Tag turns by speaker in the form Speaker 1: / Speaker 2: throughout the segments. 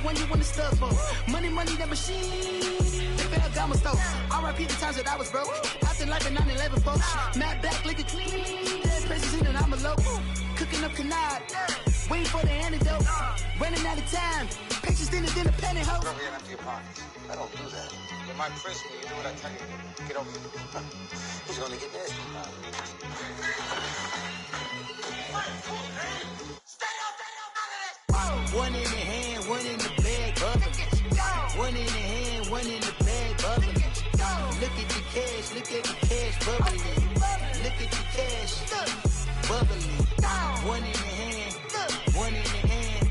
Speaker 1: one you want to stuff for. Money, that machine. They fell down my stove. R.I.P. the times that I was broke. Acting like a 9/11 folks. Matte black, liquor clean. Dead presses in and I'm a local. Cooking up canard. Waiting for the antidote. Running out of time. Patience thinner than a pantyhose.
Speaker 2: Don't get empty your pockets. I don't do that. You might press me. You do what I tell you. Get over here. He's gonna get nasty.
Speaker 1: One in the hand, one in the bag, bubbling. One in the hand, one in the bag, bubbling. Look at the cash, bubbling. Look at the cash, bubbling. One in the hand, one in the hand,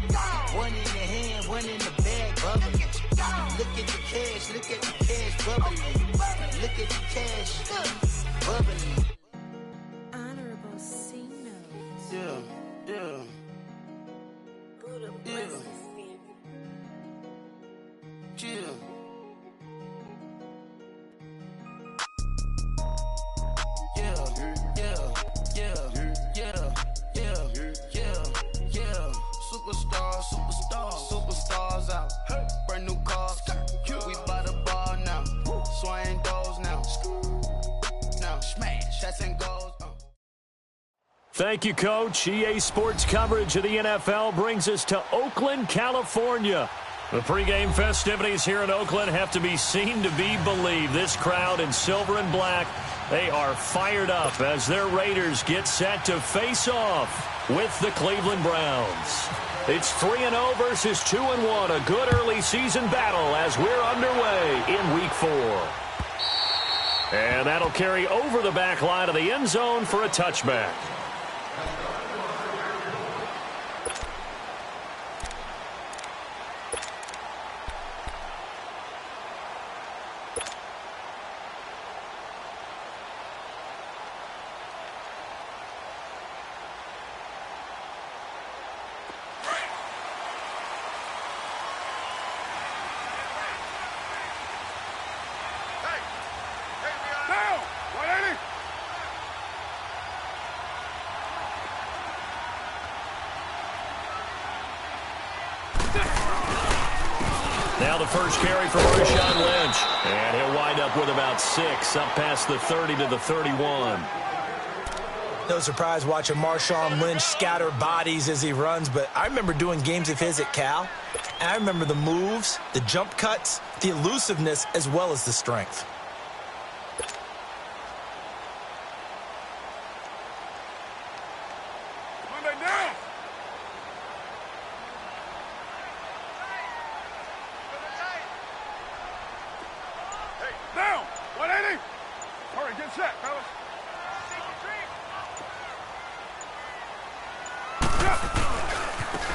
Speaker 1: one in the hand, one in the bag, bubbling. Look at the cash, bubbling. Look at the cash, bubbling.
Speaker 3: Honorable C notes.
Speaker 1: Yeah. Superstars out. Brand new cars. We by the ball now. Swaying doors now. Now smash. That's and goes.
Speaker 4: Thank you, Coach. EA Sports coverage of the NFL brings us to Oakland, California. The pregame festivities here in Oakland have to be seen to be believed. This crowd in silver and black, they are fired up as their Raiders get set to face off with the Cleveland Browns. It's 3-0 versus 2-1, a good early season battle as we're underway in Week 4. And that'll carry over the back line of the end zone for a touchback. Now the first carry for Marshawn Lynch. And he'll wind up with about 6, up past the 30 to the 31.
Speaker 5: No surprise watching Marshawn Lynch scatter bodies as he runs, but I remember doing games of his at Cal, and I remember the moves, the jump cuts, the elusiveness, as well as the strength.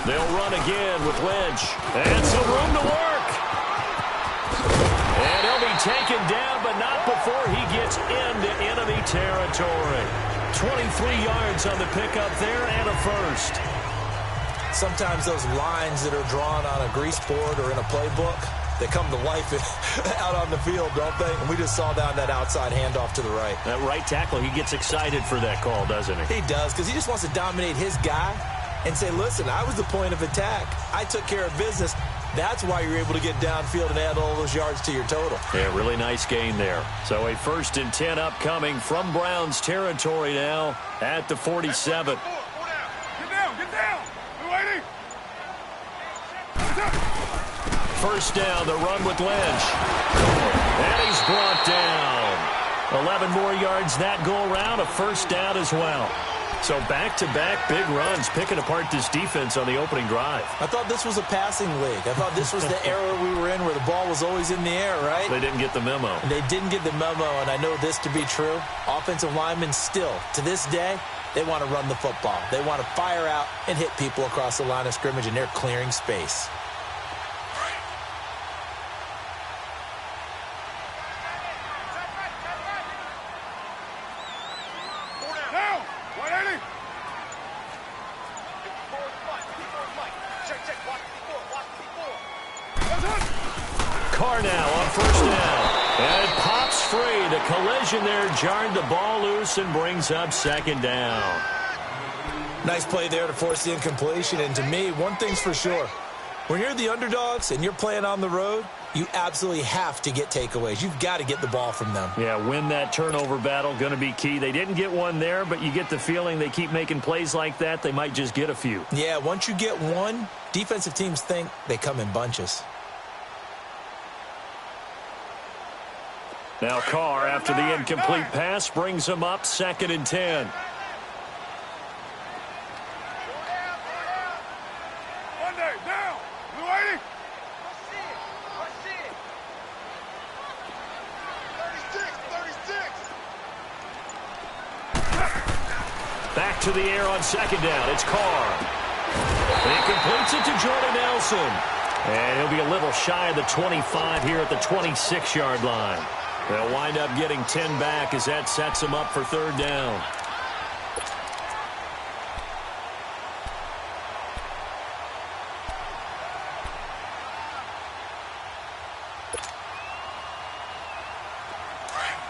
Speaker 4: They'll run again with Lynch. And some room to work. And he'll be taken down, but not before he gets into enemy territory. 23 yards on the pickup there and a first.
Speaker 5: Sometimes those lines that are drawn on a grease board or in a playbook, they come to life out on the field, don't they? And we just saw down that outside handoff to the right.
Speaker 4: That right tackle, he gets excited for that call, doesn't he?
Speaker 5: He does, because he just wants to dominate his guy and say, listen, I was the point of attack. I took care of business. That's why you're able to get downfield and add all those yards to your total.
Speaker 4: Yeah, really nice gain there. So a 1st and 10 upcoming from Browns territory now at the 47.
Speaker 6: Get down. We're waiting.
Speaker 4: First down, the run with Lynch. And he's brought down. 11 more yards that go around, a first down as well. So back-to-back big runs, picking apart this defense on the opening drive.
Speaker 5: I thought this was a passing league. I thought this was the era we were in where the ball was always in the air, right?
Speaker 4: They didn't get the memo.
Speaker 5: They didn't get the memo, and I know this to be true. Offensive linemen still, to this day, they want to run the football. They want to fire out and hit people across the line of scrimmage, and they're clearing space.
Speaker 4: Carr now on first down. And it pops free. The collision there jarred the ball loose and brings up second down.
Speaker 5: Nice play there to force the incompletion. And to me, one thing's for sure. When you're the underdogs and you're playing on the road, you absolutely have to get takeaways. You've got to get the ball from them.
Speaker 4: Yeah, win that turnover battle, going to be key. They didn't get one there, but you get the feeling they keep making plays like that, they might just get a few.
Speaker 5: Yeah, once you get one, defensive teams think they come in bunches.
Speaker 4: Now Carr, after the incomplete pass, brings him up 2nd and 10. Back to the air on 2nd down. It's Carr. He completes it to Jordan Nelson. And he'll be a little shy of the 25 here at the 26-yard line. They'll wind up getting 10 back as that sets them up for 3rd down.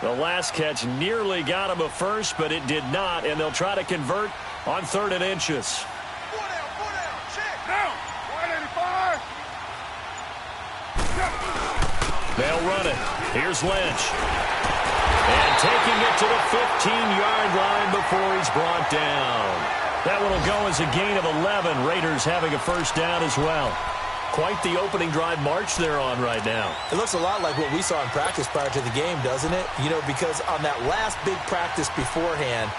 Speaker 4: The last catch nearly got him a first, but it did not, and they'll try to convert on 3rd and inches.
Speaker 6: 4 down, check. Down, 185.
Speaker 4: They'll run it. Here's Lynch. And taking it to the 15-yard line before he's brought down. That one will go as a gain of 11. Raiders having a first down as well. Quite the opening drive march they're on right now.
Speaker 5: It looks a lot like what we saw in practice prior to the game, doesn't it? You know, because on that last big practice beforehand,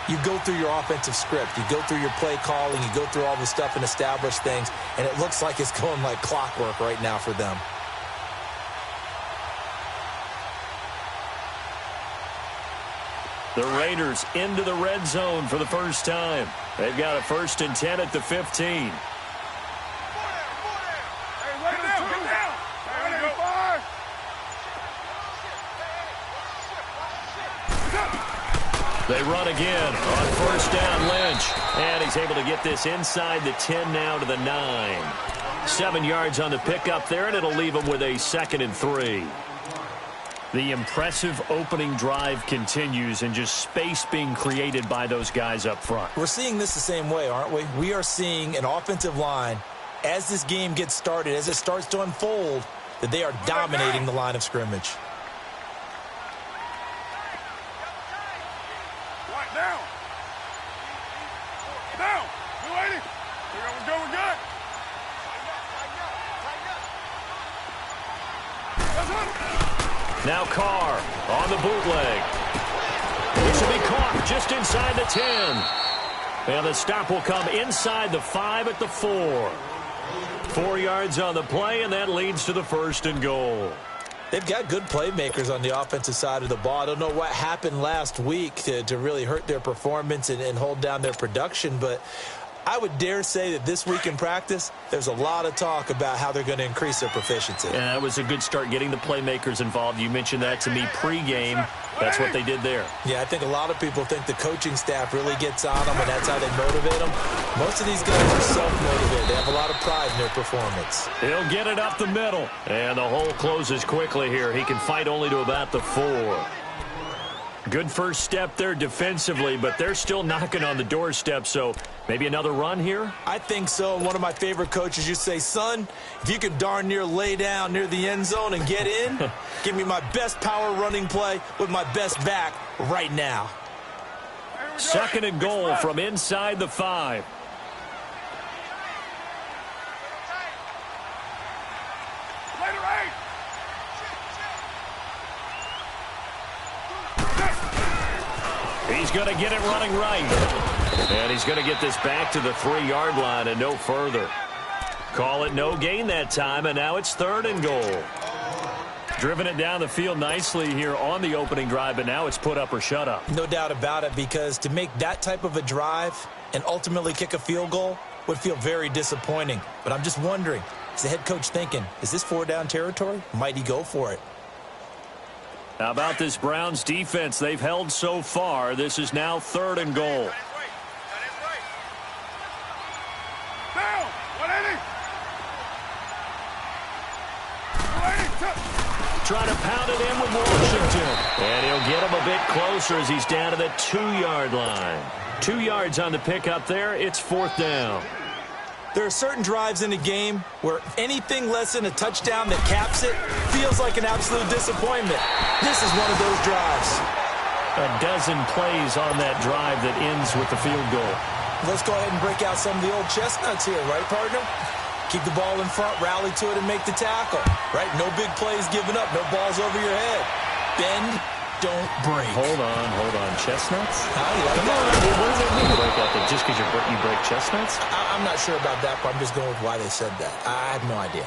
Speaker 5: you go through your offensive script. You go through your play calling. You go through all the stuff and establish things. And it looks like it's going like clockwork right now for them.
Speaker 4: The Raiders into the red zone for the first time. They've got a 1st and 10 at the 15. They run again on 1st down, Lynch. And he's able to get this inside the 10 now to the 9. 7 yards on the pickup there, and it'll leave him with a 2nd and 3. The impressive opening drive continues, and just space being created by those guys up front.
Speaker 5: We're seeing this the same way, aren't we? We are seeing an offensive line, as this game gets started, as it starts to unfold, that they are dominating the line of scrimmage.
Speaker 4: Now Carr on the bootleg. This will be caught just inside the 10. And the stop will come inside the 5 at the 4. 4 yards on the play, and that leads to the 1st and goal.
Speaker 5: They've got good playmakers on the offensive side of the ball. I don't know what happened last week to really hurt their performance and hold down their production, but I would dare say that this week in practice, there's a lot of talk about how they're going to increase their proficiency.
Speaker 4: Yeah, that was a good start getting the playmakers involved. You mentioned that to me pregame. That's what they did there.
Speaker 5: Yeah, I think a lot of people think the coaching staff really gets on them, and that's how they motivate them. Most of these guys are self-motivated. They have a lot of pride in their performance.
Speaker 4: He'll get it up the middle. And the hole closes quickly here. He can fight only to about the 4. Good first step there defensively, but they're still knocking on the doorstep, so maybe another run here?
Speaker 5: I think so. One of my favorite coaches used to say, son, if you could darn near lay down near the end zone and get in, give me my best power running play with my best back right now.
Speaker 4: 2nd and goal from inside the 5. He's going to get it running right. And he's going to get this back to the 3-yard line and no further. Call it no gain that time, and now it's 3rd and goal. Driven it down the field nicely here on the opening drive, but now it's put up or shut up.
Speaker 5: No doubt about it, because to make that type of a drive and ultimately kick a field goal would feel very disappointing. But I'm just wondering, is the head coach thinking, is this 4-down territory? Might he go for it?
Speaker 4: How about this Browns defense? They've held so far. This is now 3rd and goal.
Speaker 6: Down, 180.
Speaker 4: Trying to pound it in with Washington. And he'll get him a bit closer as he's down to the 2-yard line. 2 yards on the pickup there. It's 4th down.
Speaker 5: There are certain drives in a game where anything less than a touchdown that caps it feels like an absolute disappointment. This is one of those drives.
Speaker 4: A dozen plays on that drive that ends with the field goal.
Speaker 5: Let's go ahead and break out some of the old chestnuts here, right, partner? Keep the ball in front, rally to it, and make the tackle, right? No big plays given up, no balls over your head. Bend, don't break.
Speaker 4: Hold on. Chestnuts?
Speaker 5: How do you like
Speaker 4: Come
Speaker 5: that?
Speaker 4: on, what does it mean, break out there? Just because you break chestnuts?
Speaker 5: I'm not sure about that, but I'm just going with why they said that. I have no idea.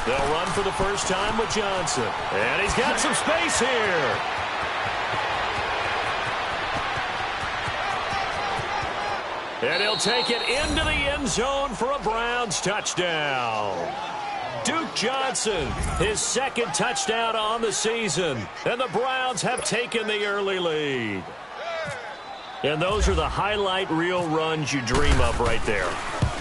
Speaker 4: They'll run for the first time with Johnson. And he's got some space here. And he'll take it into the end zone for a Browns touchdown. Duke Johnson, his second touchdown on the season. And the Browns have taken the early lead. And those are the highlight reel runs you dream of right there.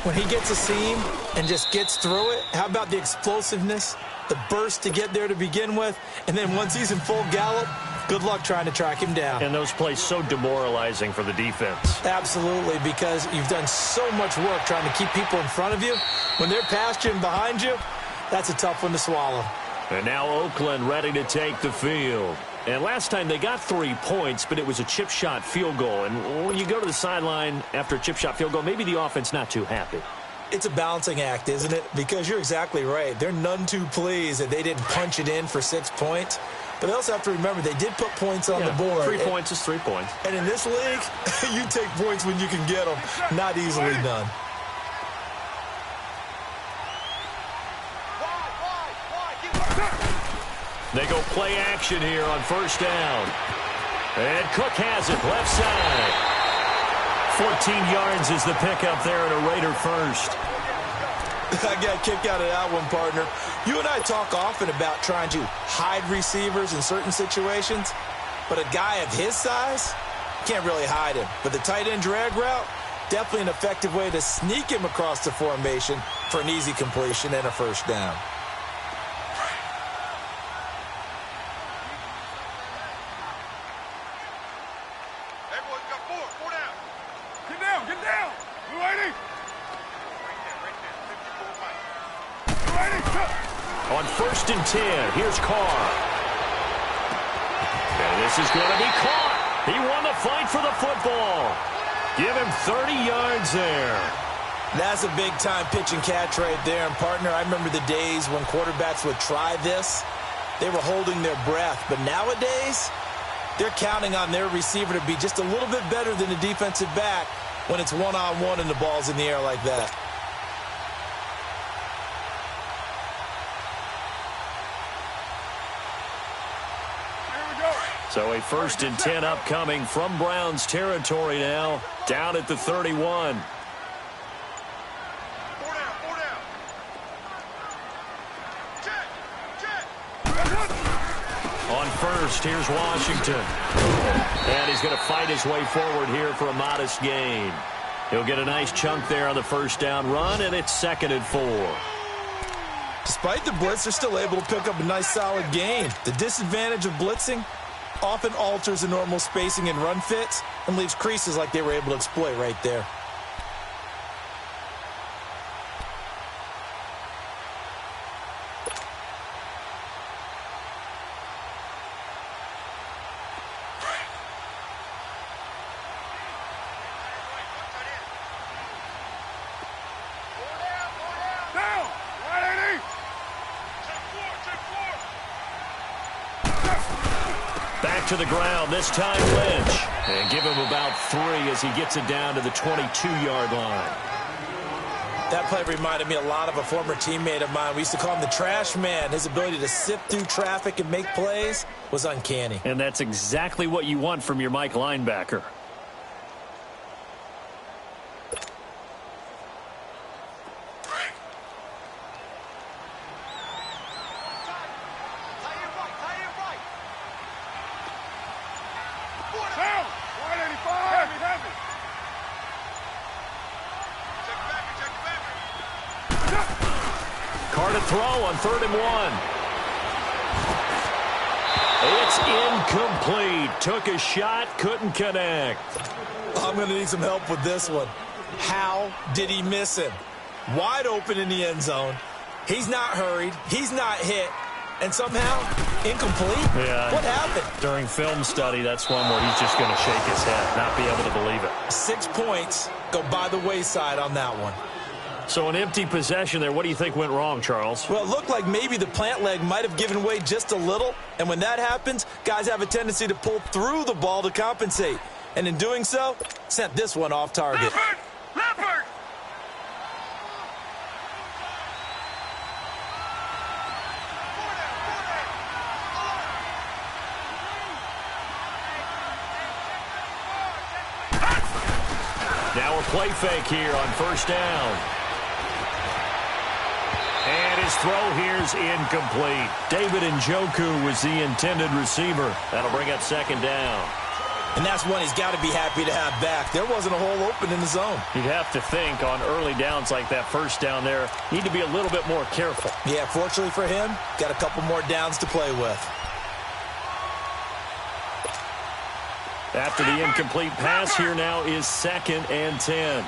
Speaker 5: When he gets a seam and just gets through it, how about the explosiveness, the burst to get there to begin with, and then once he's in full gallop, good luck trying to track him down.
Speaker 4: And those plays so demoralizing for the defense.
Speaker 5: Absolutely, because you've done so much work trying to keep people in front of you. When they're past you and behind you, that's a tough one to swallow.
Speaker 4: And now Oakland ready to take the field. And last time they got 3 points, but it was a chip shot field goal. And when you go to the sideline after a chip shot field goal, maybe the offense not too happy.
Speaker 5: It's a balancing act, isn't it? Because you're exactly right. They're none too pleased that they didn't punch it in for 6 points. But they also have to remember they did put points on the board.
Speaker 4: 3 points is 3 points.
Speaker 5: And in this league, you take points when you can get them. Not easily done.
Speaker 4: They go play action here on first down. And Cook has it, left side. 14 yards is the pickup there and a Raider first.
Speaker 5: I got a kick out of that one, partner. You and I talk often about trying to hide receivers in certain situations, but a guy of his size can't really hide him. But the tight end drag route, definitely an effective way to sneak him across the formation for an easy completion and a first down.
Speaker 4: On first and 10, here's Carr. And this is going to be caught. He won the fight for the football. Give him 30 yards there.
Speaker 5: That's a big-time pitch and catch right there. And, partner, I remember the days when quarterbacks would try this. They were holding their breath. But nowadays, they're counting on their receiver to be just a little bit better than the defensive back when it's one-on-one and the ball's in the air like that.
Speaker 4: So a first and 10 upcoming from Browns territory now, down at the 31. On first, here's Washington. And he's going to fight his way forward here for a modest gain. He'll get a nice chunk there on the first down run, and it's 2nd and 4.
Speaker 5: Despite the blitz, they're still able to pick up a nice solid gain. The disadvantage of blitzing often alters the normal spacing and run fits and leaves creases like they were able to exploit right there.
Speaker 4: To the ground, this time Lynch. And give him about 3 as he gets it down to the 22-yard line.
Speaker 5: That play reminded me a lot of a former teammate of mine. We used to call him the trash man. His ability to sift through traffic and make plays was uncanny.
Speaker 4: And that's exactly what you want from your Mike linebacker. Carr to throw on 3rd and 1. It's incomplete. Took a shot, couldn't connect.
Speaker 5: I'm going to need some help with this one. How did he miss him? Wide open in the end zone. He's not hurried. He's not hit. And somehow, incomplete?
Speaker 4: Yeah.
Speaker 5: What happened?
Speaker 4: During film study, that's one where he's just going to shake his head, not be able to believe it.
Speaker 5: 6 points go by the wayside on that one.
Speaker 4: So an empty possession there. What do you think went wrong, Charles?
Speaker 5: Well, it looked like maybe the plant leg might have given way just a little. And when that happens, guys have a tendency to pull through the ball to compensate. And in doing so, sent this one off target.
Speaker 6: Leopard!
Speaker 4: Now a play fake here on 1st down. And his throw here's incomplete. David Njoku was the intended receiver. That'll bring up 2nd down.
Speaker 5: And that's one he's got to be happy to have back. There wasn't a hole open in the zone.
Speaker 4: You'd have to think on early downs like that 1st down there, need to be a little bit more careful.
Speaker 5: Yeah, fortunately for him, got a couple more downs to play with.
Speaker 4: After the incomplete pass, here now is 2nd and 10.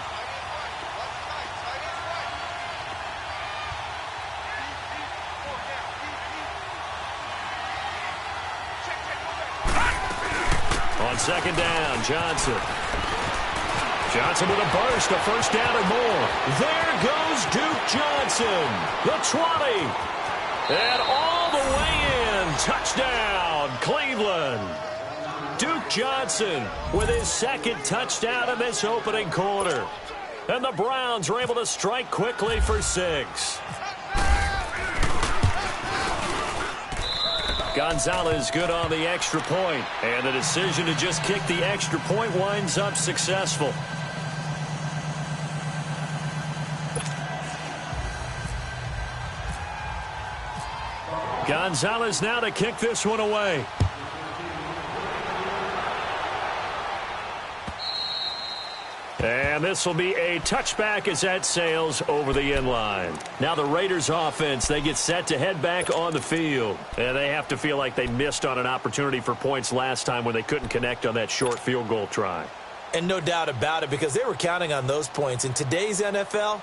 Speaker 4: On 2nd down, Johnson. Johnson with a burst, a 1st down and more. There goes Duke Johnson, the 20. And all the way in, touchdown, Cleveland. Duke Johnson with his 2nd touchdown in this opening quarter. And the Browns are able to strike quickly for 6. Gonzalez good on the extra point. And the decision to just kick the extra point winds up successful. Gonzalez now to kick this one away. And this will be a touchback as that sails over the end line. Now the Raiders offense, they get set to head back on the field. And they have to feel like they missed on an opportunity for points last time when they couldn't connect on that short field goal try.
Speaker 5: And no doubt about it, because they were counting on those points. In today's NFL,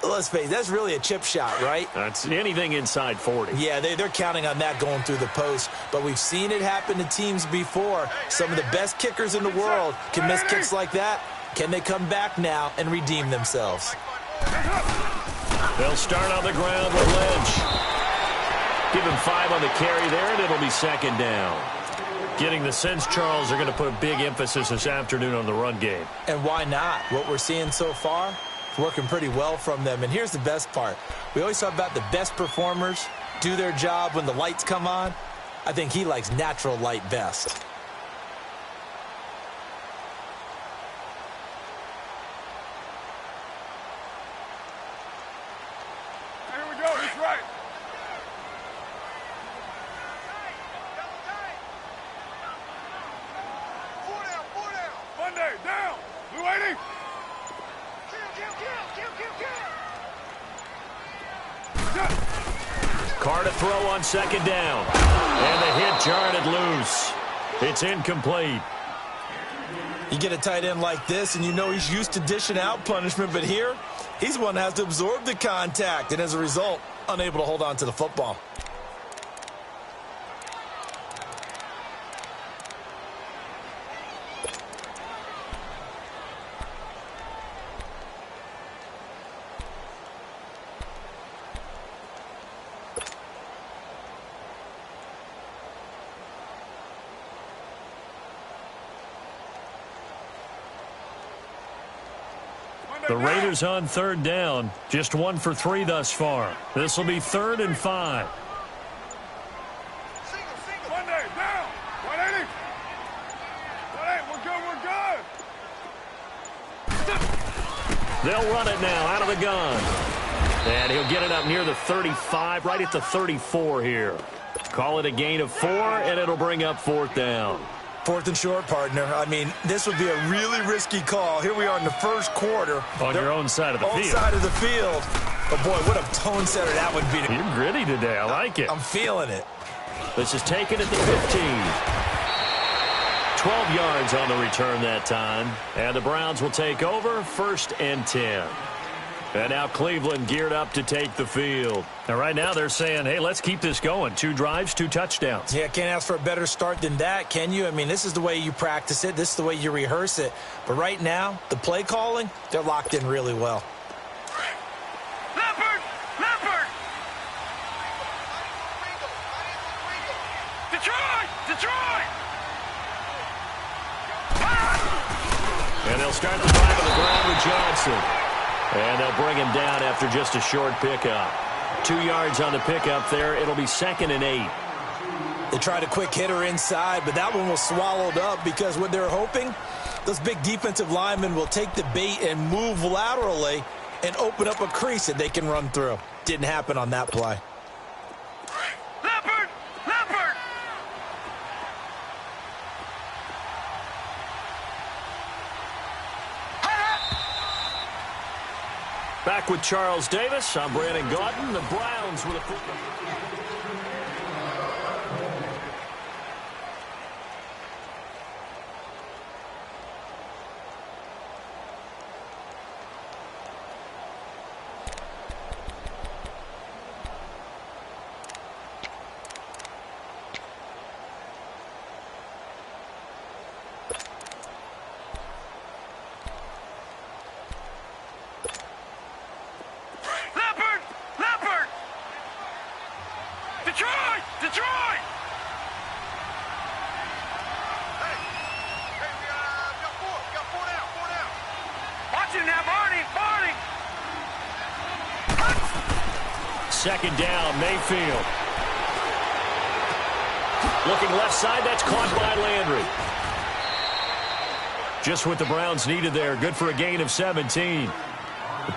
Speaker 5: let's face it, that's really a chip shot, right?
Speaker 4: That's anything inside 40.
Speaker 5: Yeah, they're counting on that going through the post. But we've seen it happen to teams before. Some of the best kickers in the world can miss kicks like that. Can they come back now and redeem themselves?
Speaker 4: They'll start on the ground with Lynch. Give him 5 on the carry there, and it'll be 2nd down. Getting the sense, Charles, they're going to put a big emphasis this afternoon on the run game.
Speaker 5: And why not? What we're seeing so far, working pretty well from them. And here's the best part. We always talk about the best performers do their job when the lights come on. I think he likes natural light best.
Speaker 4: Carr to throw on 2nd down. And the hit jarred it loose. It's incomplete.
Speaker 5: You get a tight end like this, and you know he's used to dishing out punishment, but here, he's one that has to absorb the contact, and as a result, unable to hold on to the football.
Speaker 4: The Raiders on 3rd down. Just 1 for 3 thus far. This will be 3rd and 5.
Speaker 6: Monday, down. 180. 180, we're good.
Speaker 4: They'll run it now out of the gun. And he'll get it up near the 35, right at the 34 here. Call it a gain of 4, and it'll bring up 4th down.
Speaker 5: 4th and short, partner. I mean, this would be a really risky call. Here we are in the 1st quarter.
Speaker 4: On your own side of the field.
Speaker 5: Side of the field. But, boy, what a tone setter that would be.
Speaker 4: You're gritty today. I like it.
Speaker 5: I'm feeling it.
Speaker 4: This is taken at the 15. 12 yards on the return that time. And the Browns will take over 1st and 10. And now Cleveland geared up to take the field. And right now they're saying, hey, let's keep this going. 2 drives, 2 touchdowns.
Speaker 5: Yeah, can't ask for a better start than that, can you? I mean, this is the way you practice it. This is the way you rehearse it. But right now, the play calling, they're locked in really well.
Speaker 6: Leopard! Leopard! Detroit! Detroit!
Speaker 4: And they'll start the drive on the ground with Johnson. And they'll bring him down after just a short pickup. 2 yards on the pickup there. It'll be 2nd and 8.
Speaker 5: They tried a quick hitter inside, but that one was swallowed up because what they're hoping, those big defensive linemen will take the bait and move laterally and open up a crease that they can run through. Didn't happen on that play.
Speaker 6: Leopard! Leopard!
Speaker 4: Back with Charles Davis. I'm Brandon Gaudin. The Browns with a football.
Speaker 6: Detroit! Detroit! Hey, we got four down. Watch him now, Barney!
Speaker 4: 2nd down, Mayfield. Looking left side, that's caught by Landry. Just what the Browns needed there. Good for a gain of 17.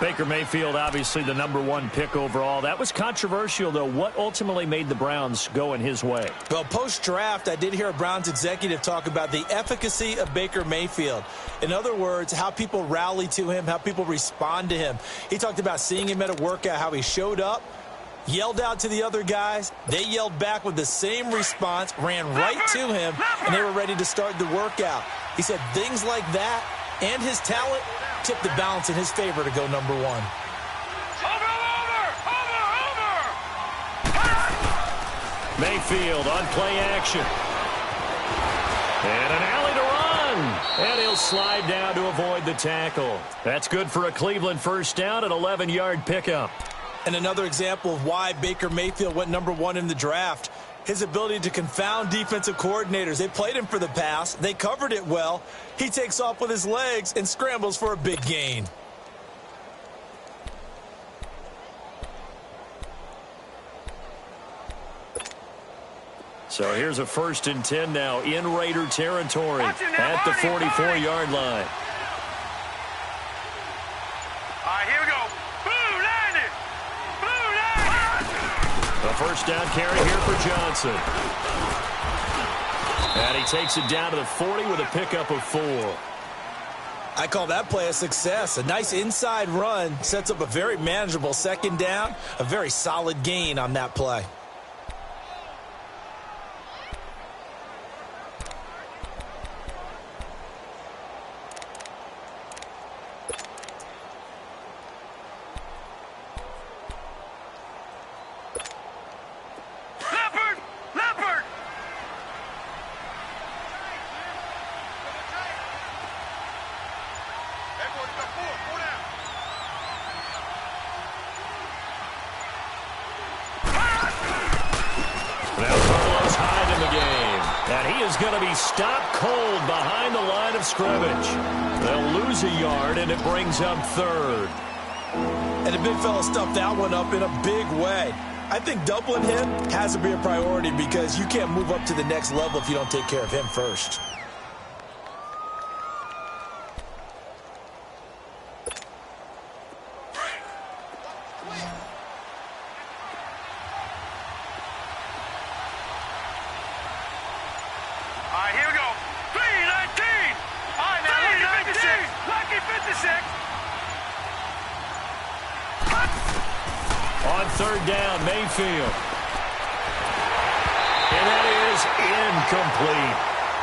Speaker 4: Baker Mayfield, obviously the #1 pick overall. That was controversial, though. What ultimately made the Browns go in his way?
Speaker 5: Well, post-draft, I did hear a Browns executive talk about the efficacy of Baker Mayfield. In other words, how people rally to him, how people respond to him. He talked about seeing him at a workout, how he showed up, yelled out to the other guys. They yelled back with the same response, ran right to him, and they were ready to start the workout. He said things like that and his talent tip the balance in his favor to go #1.
Speaker 6: Over!
Speaker 4: Mayfield on play action. And an alley to run. And he'll slide down to avoid the tackle. That's good for a Cleveland 1st down, an 11-yard pickup.
Speaker 5: And another example of why Baker Mayfield went #1 in the draft. His ability to confound defensive coordinators. They played him for the pass. They covered it well. He takes off with his legs and scrambles for a big gain.
Speaker 4: So here's a 1st and 10 now in Raider territory at the 44-yard line.
Speaker 6: All right, here we go. Blue landed!
Speaker 4: A 1st down carry here for Johnson. And he takes it down to the 40 with a pickup of 4.
Speaker 5: I call that play a success. A nice inside run sets up a very manageable 2nd down. A very solid gain on that play.
Speaker 4: Going to be stopped cold behind the line of scrimmage. They'll lose a yard, and it brings up 3rd.
Speaker 5: And the big fella stuffed that one up in a big way. I think doubling him has to be a priority because you can't move up to the next level if you don't take care of him first.
Speaker 4: On third down, Mayfield. And that is incomplete.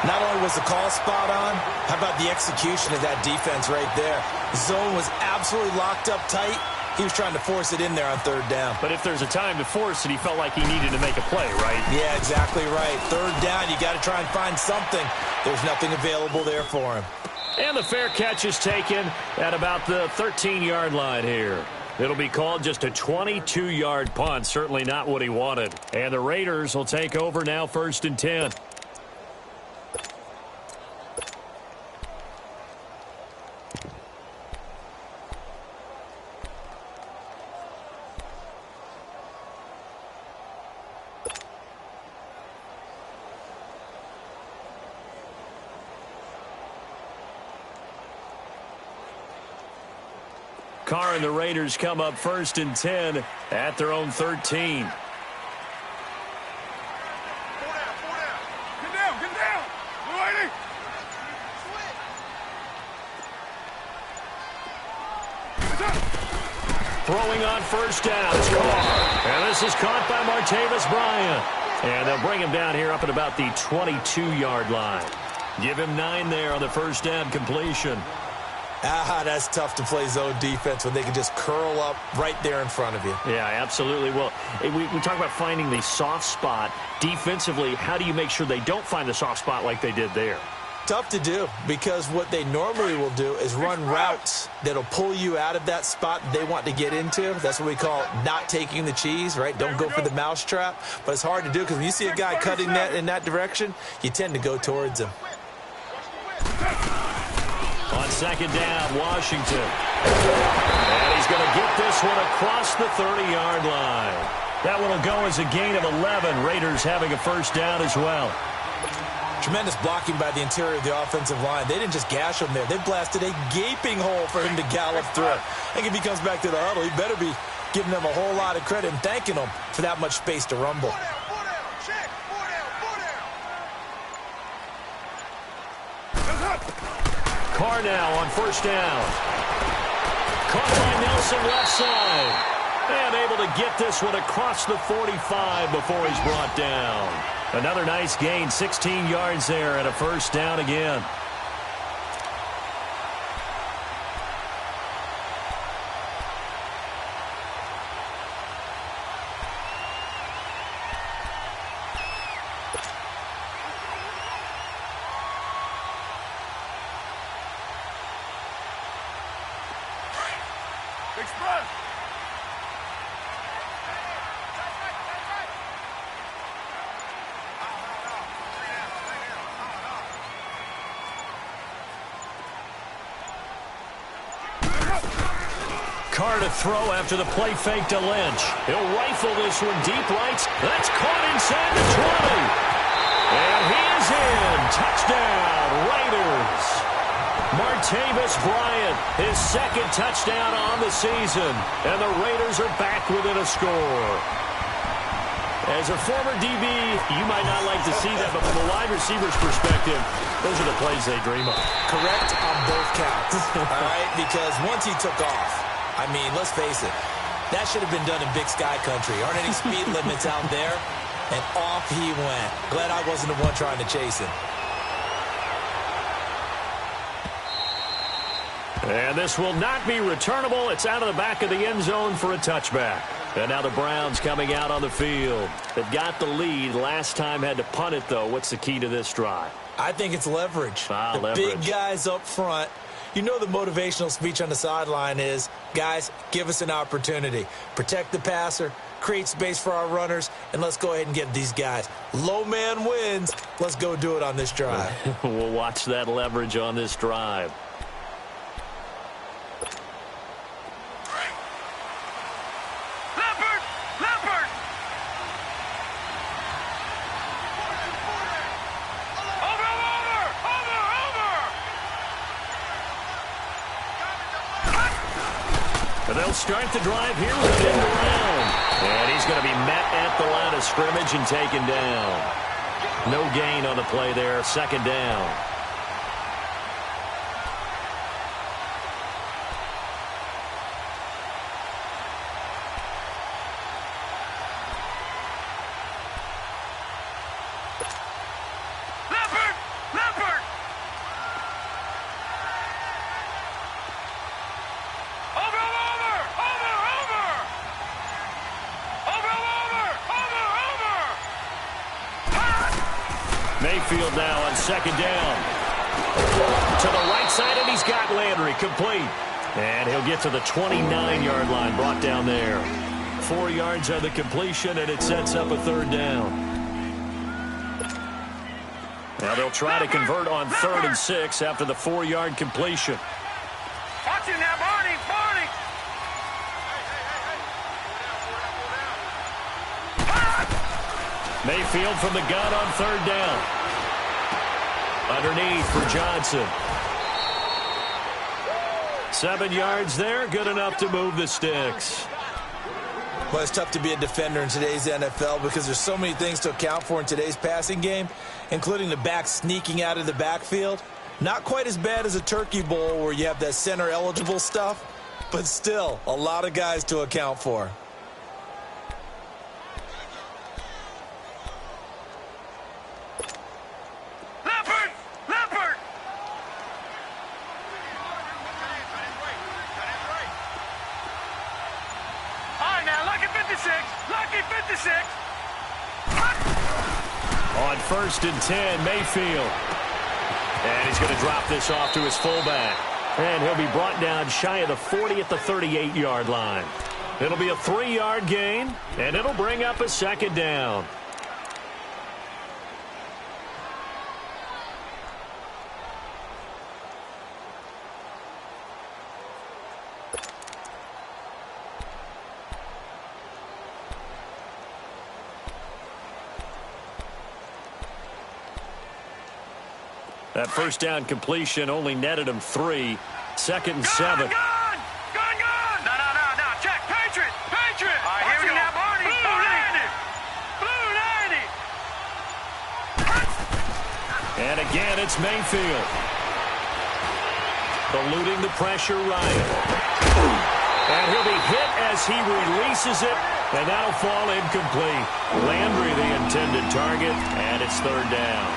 Speaker 5: Not only was the call spot on, how about the execution of that defense right there? Zone was absolutely locked up tight. He was trying to force it in there on third down.
Speaker 4: But if there's a time to force it, he felt like he needed to make a play, right?
Speaker 5: Yeah, exactly right. Third down, you got to try and find something. There's nothing available there for him.
Speaker 4: And the fair catch is taken at about the 13-yard line here. It'll be called just a 22-yard punt. Certainly not what he wanted. And the Raiders will take over now, 1st and 10. Carr and the Raiders come up 1st and 10 at their own 13.
Speaker 6: 4 down, 4 down. Get down. Lady.
Speaker 4: Throwing on 1st down is Carr. And this is caught by Martavis Bryant. And they'll bring him down here up at about the 22-yard line. Give him 9 there on the 1st down completion.
Speaker 5: That's tough to play zone defense when they can just curl up right there in front of you.
Speaker 4: Yeah, absolutely. Well, we talk about finding the soft spot. Defensively, how do you make sure they don't find the soft spot like they did there?
Speaker 5: Tough to do, because what they normally will do is run routes that'll pull you out of that spot they want to get into. That's what we call not taking the cheese, right? Don't go for the mousetrap. But it's hard to do because when you see a guy cutting that in that direction, you tend to go towards him.
Speaker 4: On 2nd down, Washington. And he's going to get this one across the 30-yard line. That one will go as a gain of 11. Raiders having a 1st down as well.
Speaker 5: Tremendous blocking by the interior of the offensive line. They didn't just gash him there. They blasted a gaping hole for him to gallop through. I think if he comes back to the huddle, he better be giving them a whole lot of credit and thanking them for that much space to rumble.
Speaker 4: Carr now on 1st down. Caught by Nelson left side. And able to get this one across the 45 before he's brought down. Another nice gain, 16 yards there and a 1st down again.
Speaker 6: Express.
Speaker 4: Carr to throw after the play fake to Lynch. He'll rifle this one deep right. That's caught inside the 20. And he is in. Touchdown, Raiders. Martavis Bryant, his 2nd touchdown on the season. And the Raiders are back within a score. As a former DB, you might not like to see that, but from a wide receiver's perspective, those are the plays they dream of.
Speaker 5: Correct on both counts. All right, because once he took off, I mean, let's face it, that should have been done in Big Sky country. Aren't any speed limits out there? And off he went. Glad I wasn't the one trying to chase him.
Speaker 4: And this will not be returnable. It's out of the back of the end zone for a touchback. And now the Browns coming out on the field. They've got the lead. Last time had to punt it, though. What's the key to this drive?
Speaker 5: I think it's leverage. The
Speaker 4: leverage.
Speaker 5: Big guys up front. You know the motivational speech on the sideline is, guys, give us an opportunity. Protect the passer, create space for our runners, and let's go ahead and get these guys. Low man wins. Let's go do it on this drive.
Speaker 4: We'll watch that leverage on this drive. They'll start the drive here with an end around. And he's going to be met at the line of scrimmage and taken down. No gain on the play there, 2nd down. Mayfield now on second down. To the right side, and he's got Landry complete. And he'll get to the 29-yard line, brought down there. 4 yards on the completion, and it sets up a third down. Now they'll try to convert on 3rd and 6 after the 4-yard completion.
Speaker 6: Watch it now, Barney, Barney.
Speaker 4: Mayfield from the gun on 3rd down. Underneath for Johnson. 7 yards there, good enough to move the sticks.
Speaker 5: Well, it's tough to be a defender in today's NFL because there's so many things to account for in today's passing game, including the back sneaking out of the backfield. Not quite as bad as a turkey bowl where you have that center-eligible stuff, but still a lot of guys to account for.
Speaker 4: On 1st and 10, Mayfield. And he's going to drop this off to his fullback. And he'll be brought down shy of the 40 at the 38-yard line. It'll be a 3-yard gain, and it'll bring up a second down. That first down completion only netted him 3. 2nd and 7.
Speaker 6: Gone! No. Check. Patriot! All right, here we go. Now, Barney. Blue 90.
Speaker 4: And again, it's Mayfield. Eluding the pressure, Ryan. And he'll be hit as he releases it, and that'll fall incomplete. Landry, the intended target, and it's 3rd down.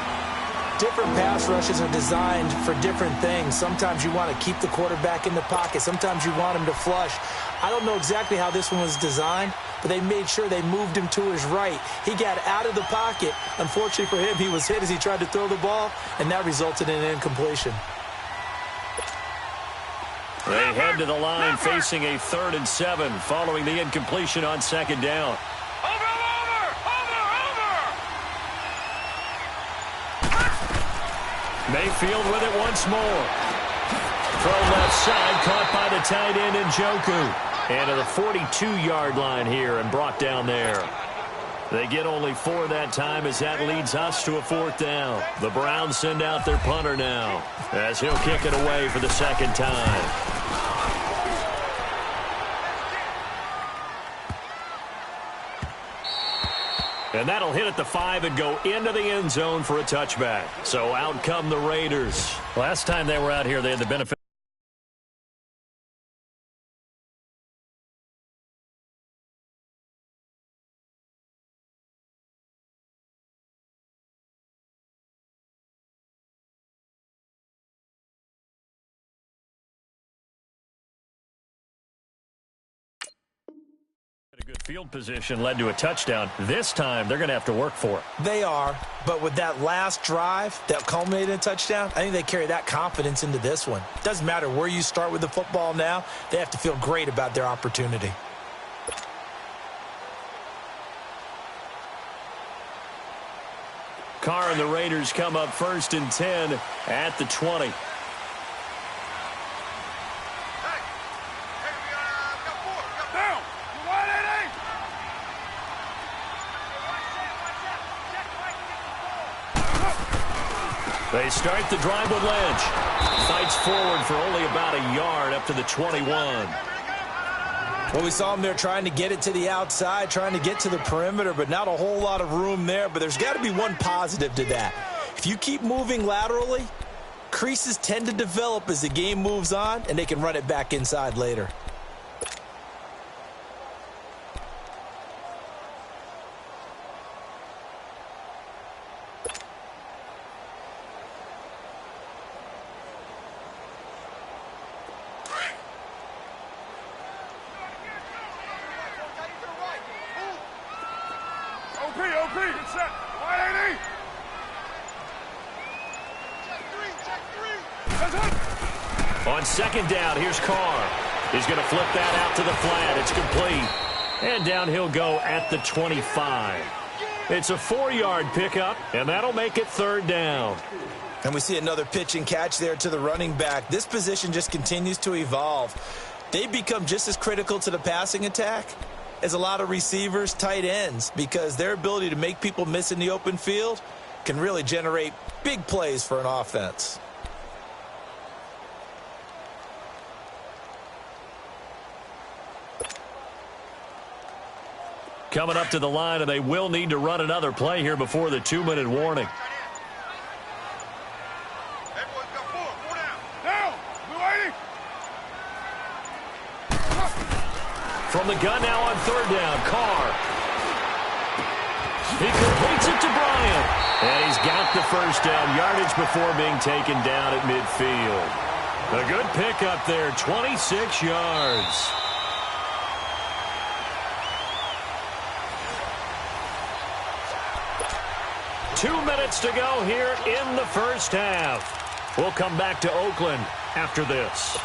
Speaker 5: Different pass rushes are designed for different things. Sometimes you want to keep the quarterback in the pocket. Sometimes you want him to flush. I don't know exactly how this one was designed, but they made sure they moved him to his right. He got out of the pocket. Unfortunately for him, he was hit as he tried to throw the ball, and that resulted in an incompletion.
Speaker 4: They head to the line facing a 3rd and 7 following the incompletion on 2nd down. Mayfield with it once more. Throw left side, caught by the tight end Njoku. And to the 42-yard line here and brought down there. They get only 4 that time as that leads us to a 4th down. The Browns send out their punter now as he'll kick it away for the 2nd time. And that'll hit at the 5 and go into the end zone for a touchback. So out come the Raiders. Last time they were out here, they had the benefit. A good field position led to a touchdown. This time, they're going to have to work for it.
Speaker 5: They are, but with that last drive that culminated in a touchdown, I think they carry that confidence into this one. Doesn't matter where you start with the football now, they have to feel great about their opportunity.
Speaker 4: Carr and the Raiders come up 1st and 10 at the 20. They start the drive with Lynch. Fights forward for only about a yard up to the 21.
Speaker 5: Well, we saw him there trying to get it to the outside, trying to get to the perimeter, but not a whole lot of room there. But there's got to be one positive to that. If you keep moving laterally, creases tend to develop as the game moves on, and they can run it back inside later.
Speaker 4: On second down, here's Carr. He's going to flip that out to the flat. It's complete. And down he'll go at the 25. It's a 4-yard pickup, and that'll make it third down.
Speaker 5: And we see another pitch and catch there to the running back. This position just continues to evolve. They become just as critical to the passing attack as a lot of receivers, tight ends, because their ability to make people miss in the open field can really generate big plays for an offense.
Speaker 4: Coming up to the line, and they will need to run another play here before the 2-minute warning. From the gun now on third down, Carr. He completes it to Bryant. And he's got the first down yardage before being taken down at midfield. A good pickup there, 26 yards. Two minutes to go here in the first half. We'll come back to Oakland after this.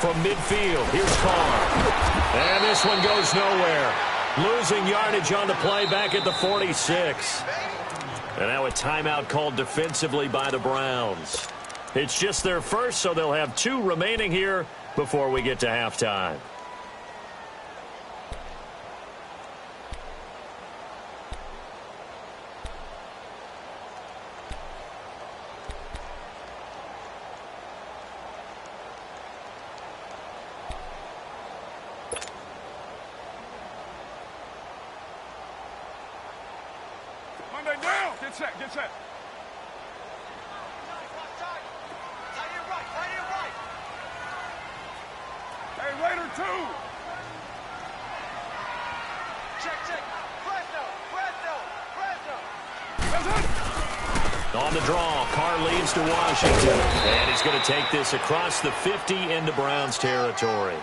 Speaker 4: From midfield, here's Carr. And this one goes nowhere. Losing yardage on the play back at the 46. And now a timeout called defensively by the Browns. It's just their first, so they'll have 2 remaining here before we get to halftime.
Speaker 6: Get set. Hey, Raider 2. Check. Fresno.
Speaker 4: On the draw, Carr leads to Washington. And he's going to take this across the 50 into Browns territory.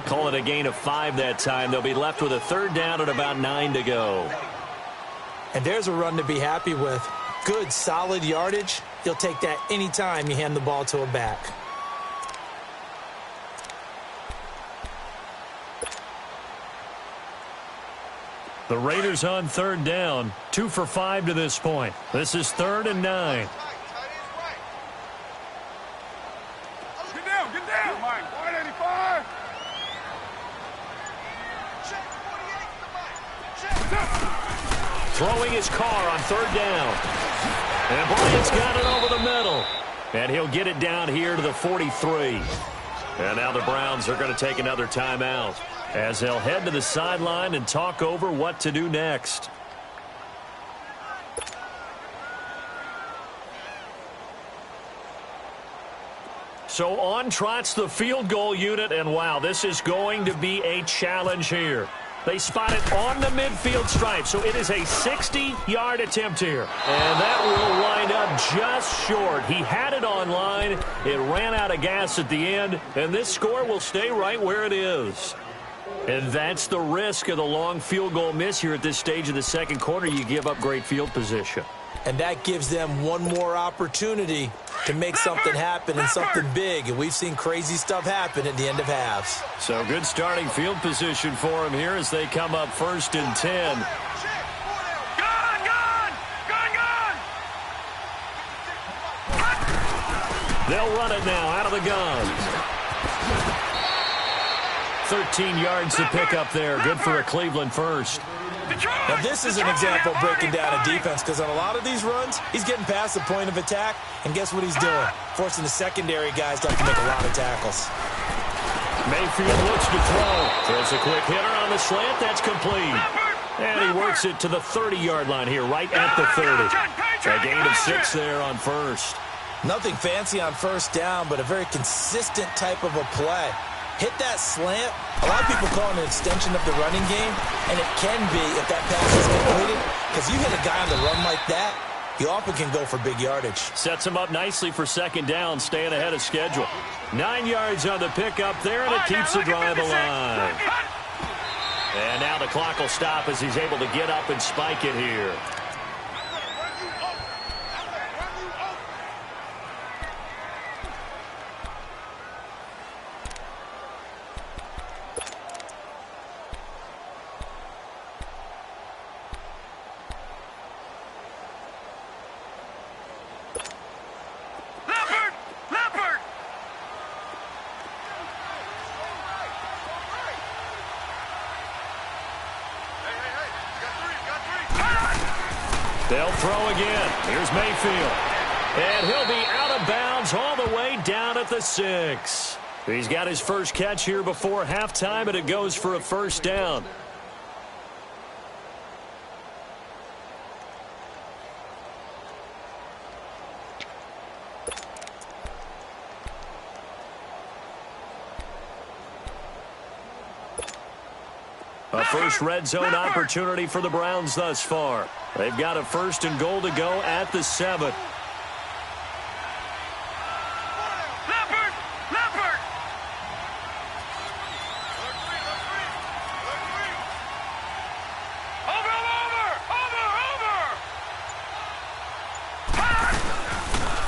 Speaker 4: Call it a gain of 5 that time. They'll be left with a third down and about 9 to go.
Speaker 5: And there's a run to be happy with. Good, solid yardage. You'll take that anytime you hand the ball to a back.
Speaker 4: The Raiders on third down. 2 for 5 to this point. This is 3rd and 9.
Speaker 6: Get down, Mike. 185.
Speaker 4: Throwing his Carr on third down. And Bryant's got it over the middle. And he'll get it down here to the 43. And now the Browns are going to take another timeout as they'll head to the sideline and talk over what to do next. So on trots the field goal unit, and wow, this is going to be a challenge here. They spot it on the midfield stripe, so it is a 60-yard attempt here. And that will wind up just short. He had it on line. It ran out of gas at the end, and this score will stay right where it is. And that's the risk of the long field goal miss here at this stage of the second quarter. You give up great field position.
Speaker 5: And that gives them one more opportunity to make something happen and something big. And we've seen crazy stuff happen at the end of halves.
Speaker 4: So good starting field position for them here as they come up 1st and 10. They'll run it now out of the gun. 13 yards to pick up there. Good for a Cleveland first.
Speaker 5: Now, this is an example of breaking down a defense, because on a lot of these runs, he's getting past the point of attack, and guess what he's doing? Forcing the secondary guys to have to make a lot of tackles.
Speaker 4: Mayfield looks to throw. Throws a quick hitter on the slant. That's complete. And he works it to the 30-yard line here, right at the 30. A gain of 6 there on first.
Speaker 5: Nothing fancy on first down, but a very consistent type of a play. Hit that slant. A lot of people call it an extension of the running game, and it can be if that pass is completed, because you hit a guy on the run like that, you often can go for big yardage.
Speaker 4: Sets him up nicely for second down, staying ahead of schedule. 9 yards on the pickup there, and it keeps the drive alive. And now the clock will stop as he's able to get up and spike it here. They'll throw again. Here's Mayfield. And he'll be out of bounds all the way down at the 6. He's got his first catch here before halftime, and it goes for a first down. A first red zone opportunity for the Browns thus far. They've got a first and goal to go at the 7.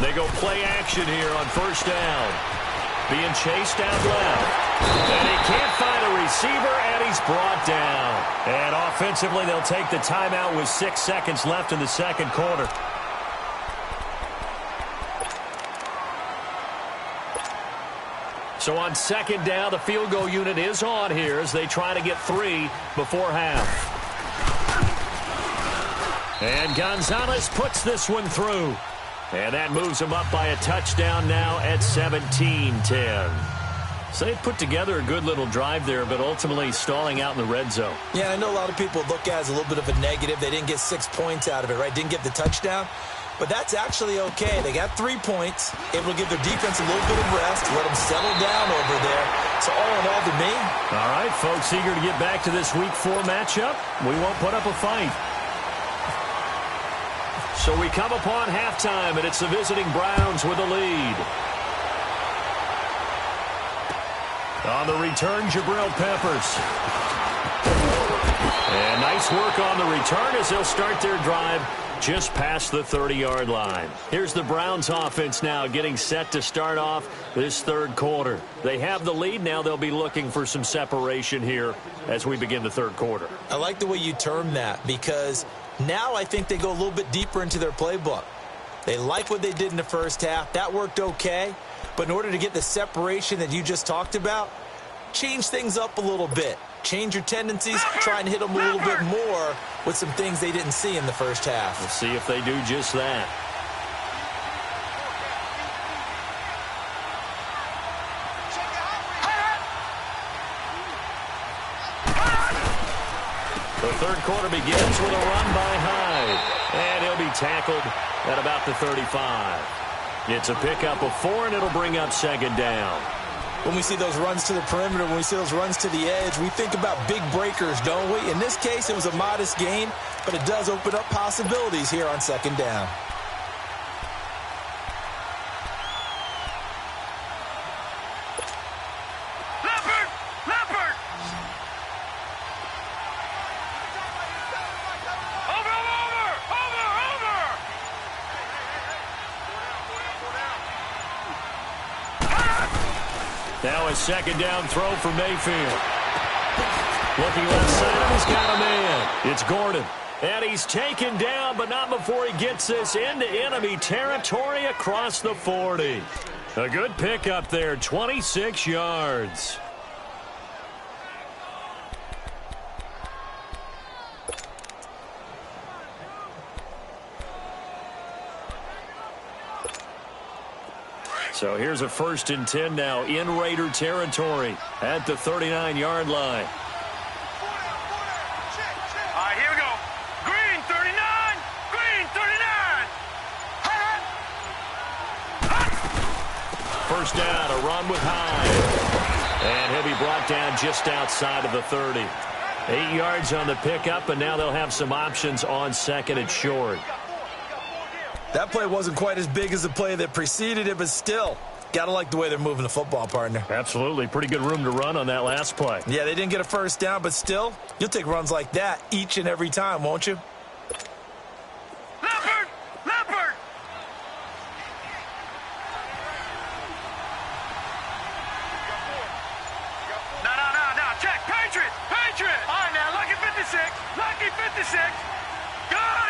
Speaker 4: They go play action here on first down. Being chased out left. And he can't find a receiver, and he's brought down. And offensively, they'll take the timeout with 6 seconds left in the second quarter. So on second down, the field goal unit is on here as they try to get 3 before half. And Gonzalez puts this one through. And that moves them up by a touchdown now at 17-10. So they put together a good little drive there, but ultimately stalling out in the red zone.
Speaker 5: Yeah, I know a lot of people look at it as a little bit of a negative. They didn't get 6 points out of it, right? Didn't get the touchdown. But that's actually okay. They got 3 points, able to give their defense a little bit of rest, let them settle down over there. So all in all, to me.
Speaker 4: All right, folks, eager to get back to this Week 4 matchup. We won't put up a fight. So we come upon halftime, and it's the visiting Browns with a lead. On the return, Jabril Peppers. And nice work on the return as they'll start their drive just past the 30-yard line. Here's the Browns offense now getting set to start off this third quarter. They have the lead. Now they'll be looking for some separation here as we begin the third quarter.
Speaker 5: I like the way you termed that because now I think they go a little bit deeper into their playbook. They like what they did in the first half. That worked okay. But in order to get the separation that you just talked about, change things up a little bit. Change your tendencies, try and hit them a little bit more with some things they didn't see in the first half.
Speaker 4: We'll see if they do just that. The third quarter begins with a run by Hyde. And he'll be tackled at about the 35. It's a pickup of 4, and it'll bring up second down.
Speaker 5: When we see those runs to the perimeter, when we see those runs to the edge, we think about big breakers, don't we? In this case, it was a modest gain, but it does open up possibilities here on second down.
Speaker 4: Now a second down throw for Mayfield. Looking left side, he's got a man. It's Gordon. And he's taken down, but not before he gets this into enemy territory across the 40. A good pickup there, 26 yards. So here's a 1st and 10 now in Raider territory at the 39-yard line.
Speaker 6: All right, here we go. Green 39. Green 39.
Speaker 4: first down, a run with Hyde. And he'll be brought down just outside of the 30. 8 yards on the pickup, and now they'll have some options on second and short.
Speaker 5: That play wasn't quite as big as the play that preceded it, but still, got to like the way they're moving the football, partner.
Speaker 4: Absolutely. Pretty good room to run on that last play.
Speaker 5: Yeah, they didn't get a first down, but still, you'll take runs like that each and every time, won't you?
Speaker 6: Leopard! Leopard! No. Check. Patriot! Patriot! All right, now, lucky 56. Lucky 56. Gone!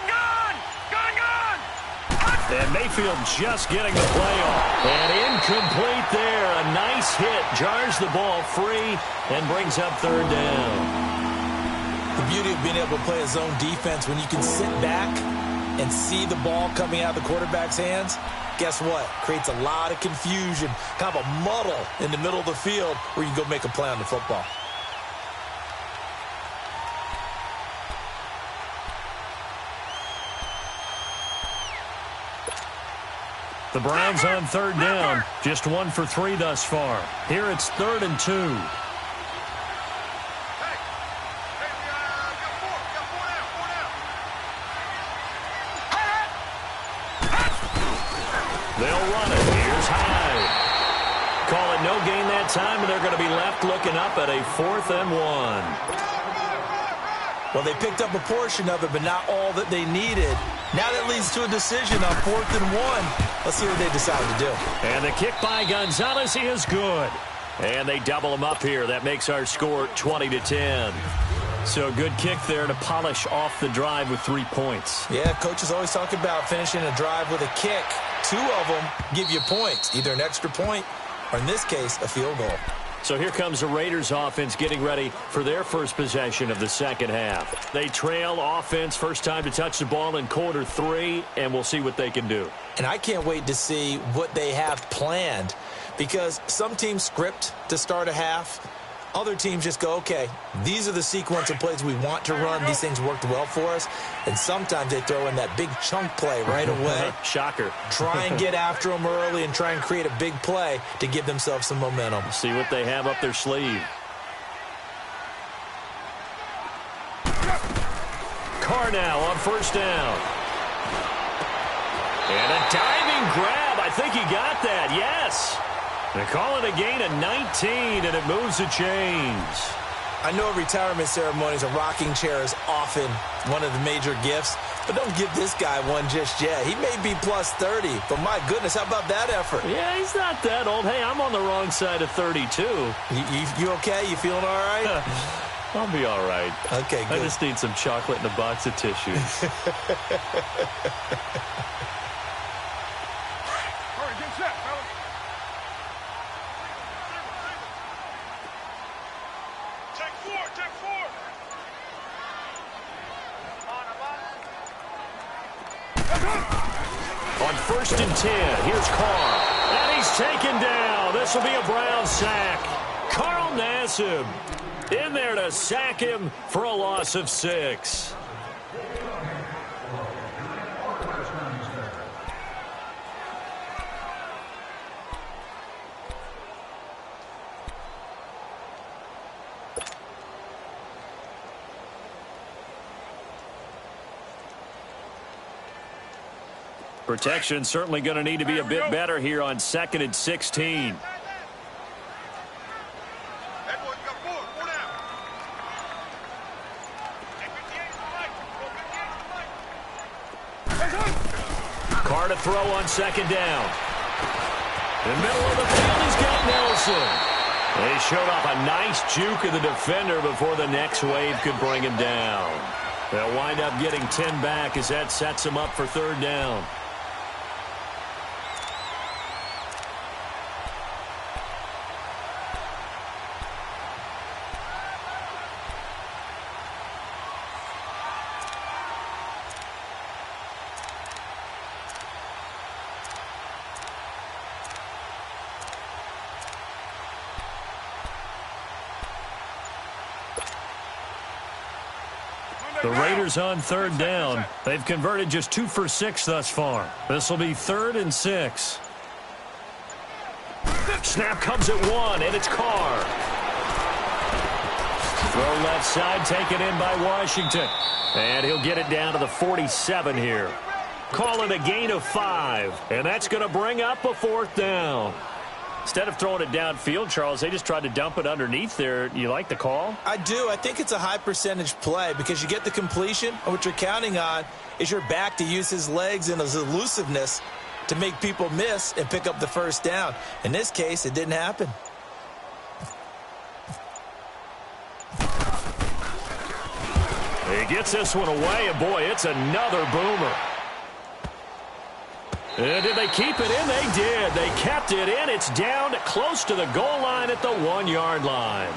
Speaker 4: And Mayfield just getting the play off. And incomplete there. A nice hit. Jars the ball free and brings up third down.
Speaker 5: The beauty of being able to play a zone defense when you can sit back and see the ball coming out of the quarterback's hands, guess what? Creates a lot of confusion, kind of a muddle in the middle of the field where you go make a play on the football.
Speaker 4: The Browns on third down. Just 1 for 3 thus far. Here it's 3rd and 2.
Speaker 6: Hey, we got four now.
Speaker 4: They'll run it. Here's Hyde. Call it no gain that time, and they're going to be left looking up at a 4th and 1.
Speaker 5: Well, they picked up a portion of it, but not all that they needed. Now that leads to a decision on 4th and 1. Let's see what they decide to do.
Speaker 4: And the kick by Gonzalez is good. And they double him up here. That makes our score 20-10. So good kick there to polish off the drive with 3 points.
Speaker 5: Yeah, coaches always talk about finishing a drive with a kick. 2 of them give you points, either an extra point or, in this case, a field goal.
Speaker 4: So here comes the Raiders offense getting ready for their first possession of the second half. They trail offense, first time to touch the ball in quarter 3, and we'll see what they can do.
Speaker 5: And I can't wait to see what they have planned, because some teams script to start a half. Other teams just go, okay, these are the sequence of plays we want to run. These things worked well for us. And sometimes they throw in that big chunk play right away.
Speaker 4: Shocker.
Speaker 5: Try and get after them early and try and create a big play to give themselves some momentum.
Speaker 4: See what they have up their sleeve. Carr now on first down. And a diving grab. I think he got that. Yes. They call it a gain of 19, and it moves the chains.
Speaker 5: I know at retirement ceremonies, a rocking chair is often one of the major gifts, but don't give this guy one just yet. He may be plus 30, but my goodness, how about that effort?
Speaker 4: Yeah, he's not that old. Hey, I'm on the wrong side of 32.
Speaker 5: You okay? You feeling all right?
Speaker 4: I'll be all right.
Speaker 5: Okay, good.
Speaker 4: I just need some chocolate and a box of tissues. On 1st and 10, here's Carr. And he's taken down. This will be a Brown sack. Carl Nassib in there to sack him for a loss of 6. Protection certainly going to need to be a bit better here on 2nd and 16. Carr to throw on 2nd down. In the middle of the field, he's got Nelson. They showed off a nice juke of the defender before the next wave could bring him down. They'll wind up getting 10 back as that sets him up for 3rd down. The Raiders on 3rd down. They've converted just 2 for 6 thus far. This will be 3rd and 6. snap comes at one, and it's Carr. Throw left side, taken in by Washington. And he'll get it down to the 47 here. Call it a gain of 5, and that's going to bring up a 4th down. Instead of throwing it downfield, Charles, they just tried to dump it underneath there. You like the call?
Speaker 5: I do. I think it's a high percentage play because you get the completion, and what you're counting on is your back to use his legs and his elusiveness to make people miss and pick up the 1st down. In this case, it didn't happen.
Speaker 4: He gets this one away, and boy, it's another boomer. And did they keep it in? They did. They kept it in. It's down close to the goal line at the 1-yard line.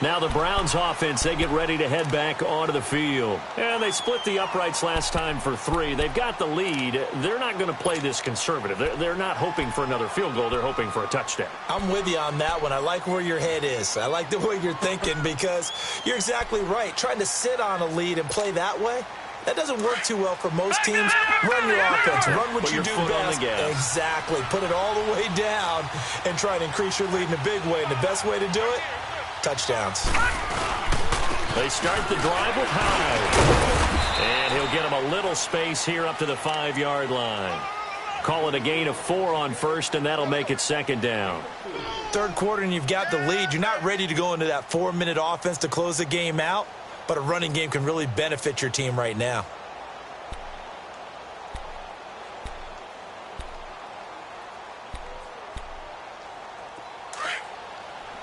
Speaker 4: Now the Browns offense, they get ready to head back onto the field. And they split the uprights last time for 3. They've got the lead. They're not going to play this conservative. They're not hoping for another field goal. They're hoping for a touchdown.
Speaker 5: I'm with you on that one. I like where your head is. I like the way you're thinking because you're exactly right. Trying to sit on a lead and play that way, that doesn't work too well for most teams. Run your offense. Run what you do best. Exactly. Put it all the way down and try and increase your lead in a big way. And the best way to do it, touchdowns.
Speaker 4: They start the drive with Hyde. And he'll get him a little space here up to the 5-yard line. Call it a gain of 4 on 1st, and that'll make it 2nd down.
Speaker 5: 3rd quarter, and you've got the lead. You're not ready to go into that 4-minute offense to close the game out. But a running game can really benefit your team right now.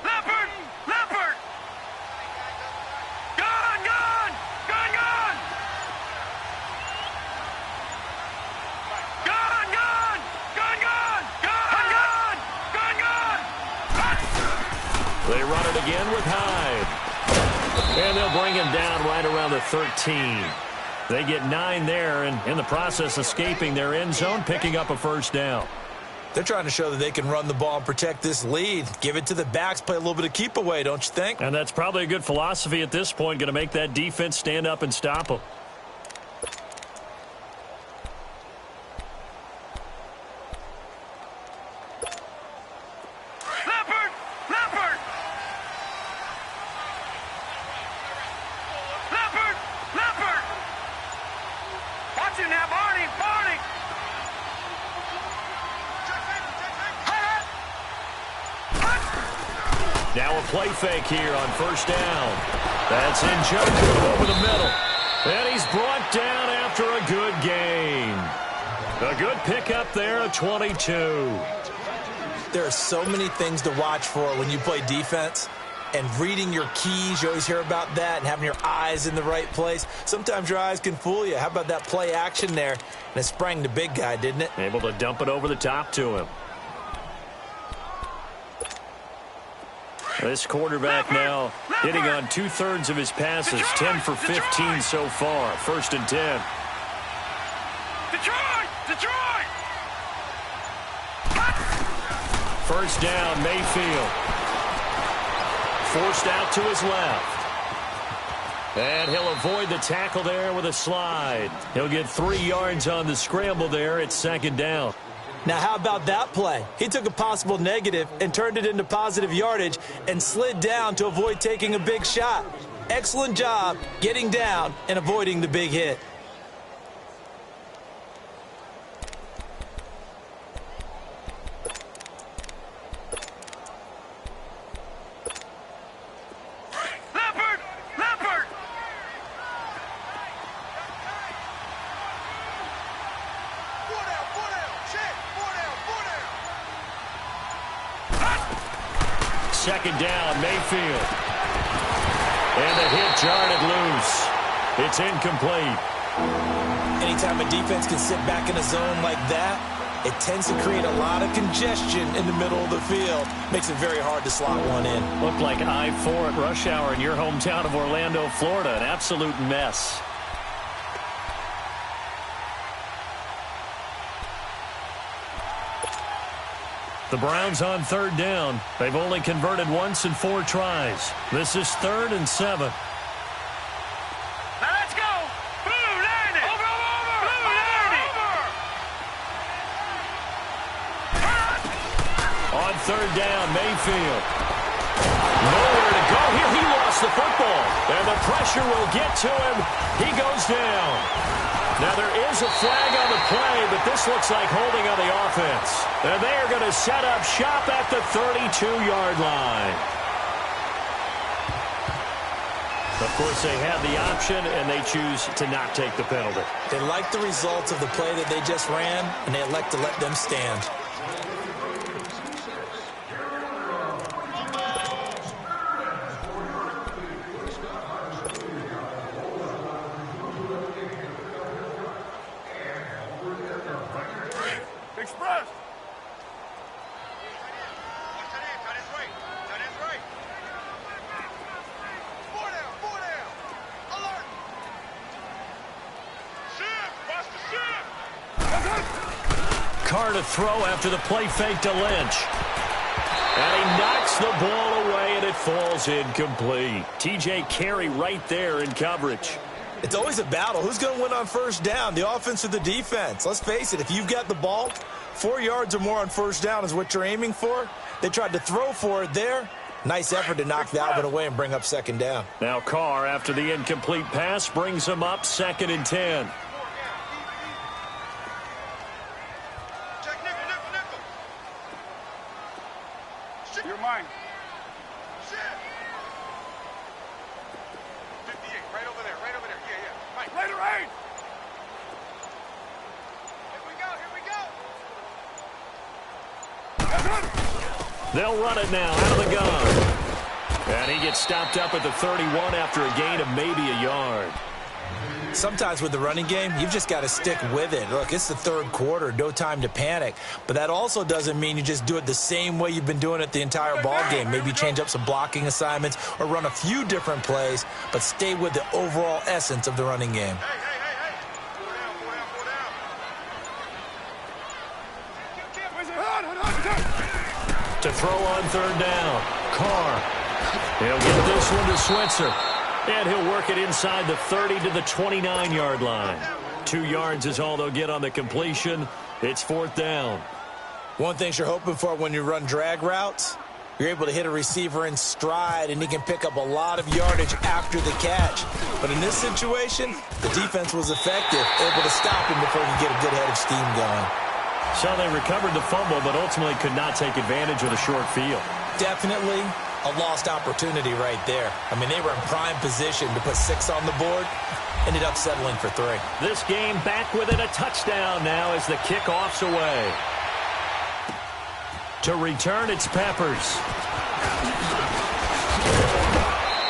Speaker 6: Leopard! Leopard! Gone! Gone! Gone! Gone! Gone! Gone! Gone! Gone! Gone! Gone! Gone!
Speaker 4: They run it again with Hyde. And they'll bring him down right around the 13. They get 9 there, and in the process, escaping their end zone, picking up a 1st down.
Speaker 5: They're trying to show that they can run the ball and protect this lead. Give it to the backs, play a little bit of keep away, don't you think?
Speaker 4: And that's probably a good philosophy at this point, going to make that defense stand up and stop them. Now a play fake here on 1st down. That's Njoku over the middle. And he's brought down after a good gain. A good pickup there at 22.
Speaker 5: There are so many things to watch for when you play defense. And reading your keys, you always hear about that, and having your eyes in the right place. Sometimes your eyes can fool you. How about that play action there? And it sprang the big guy, didn't it?
Speaker 4: Able to dump it over the top to him. This quarterback now hitting on 2/3 of his passes, 10 for 15 so far. 1st and 10.
Speaker 6: Detroit! Detroit!
Speaker 4: 1st down, Mayfield. Forced out to his left. And he'll avoid the tackle there with a slide. He'll get 3 yards on the scramble there. It's 2nd down.
Speaker 5: Now, how about that play? He took a possible negative and turned it into positive yardage and slid down to avoid taking a big shot. Excellent job getting down and avoiding the big hit.
Speaker 6: Leopard! Leopard!
Speaker 4: Second down, Mayfield. And the hit jarred it loose. It's incomplete.
Speaker 5: Anytime a defense can sit back in a zone like that, it tends to create a lot of congestion in the middle of the field. Makes it very hard to slot one in.
Speaker 4: Looked like I-4 at rush hour in your hometown of Orlando, Florida. An absolute mess. The Browns on 3rd down. They've only converted once in 4 tries. This is 3rd and 7.
Speaker 6: Now let's go! Blue landed! Over! Blue landed!
Speaker 4: On third down. Mayfield. Nowhere to go here. He lost the football. And the pressure will get to him. He goes down. Now, there is a flag on the play, but this looks like holding on the offense. And they are going to set up shop at the 32-yard line. Of course, they had the option, and they choose to not take the penalty.
Speaker 5: They like the results of the play that they just ran, and they elect to let them stand.
Speaker 6: Express!
Speaker 4: Carr to throw after the play fake to Lynch. And he knocks the ball away, and it falls incomplete. T.J. Carey right there in coverage.
Speaker 5: It's always a battle. Who's going to win on first down, the offense or the defense? Let's face it, if you've got the ball, 4 yards or more on first down is what you're aiming for. They tried to throw for it there. Nice effort to knock that one away and bring up second down.
Speaker 4: Now Carr, after the incomplete pass, brings him up 2nd and 10.
Speaker 6: You're mine. Shit. 58, right over there. Yeah. Mike, later, aim. Here we go.
Speaker 4: They'll run it now out of the gun. And he gets stopped up at the 31 after a gain of maybe a yard.
Speaker 5: Sometimes with the running game, you've just got to stick with it. Look, it's the third quarter, no time to panic. But that also doesn't mean you just do it the same way you've been doing it the entire ball game. Maybe change up some blocking assignments or run a few different plays, but stay with the overall essence of the running game.
Speaker 6: Hey.
Speaker 4: To throw on third down, Carr. He'll get this one to Switzer. And he'll work it inside the 30 to the 29-yard line. 2 yards is all they'll get on the completion. It's 4th down.
Speaker 5: One thing you're hoping for when you run drag routes, you're able to hit a receiver in stride, and he can pick up a lot of yardage after the catch. But in this situation, the defense was effective, able to stop him before he could get a good head of steam going.
Speaker 4: So they recovered the fumble, but ultimately could not take advantage of the short field.
Speaker 5: Definitely a lost opportunity right there. I mean, they were in prime position to put 6 on the board. Ended up settling for 3.
Speaker 4: This game back within a touchdown now as the kickoff's away. To return, it's Peppers.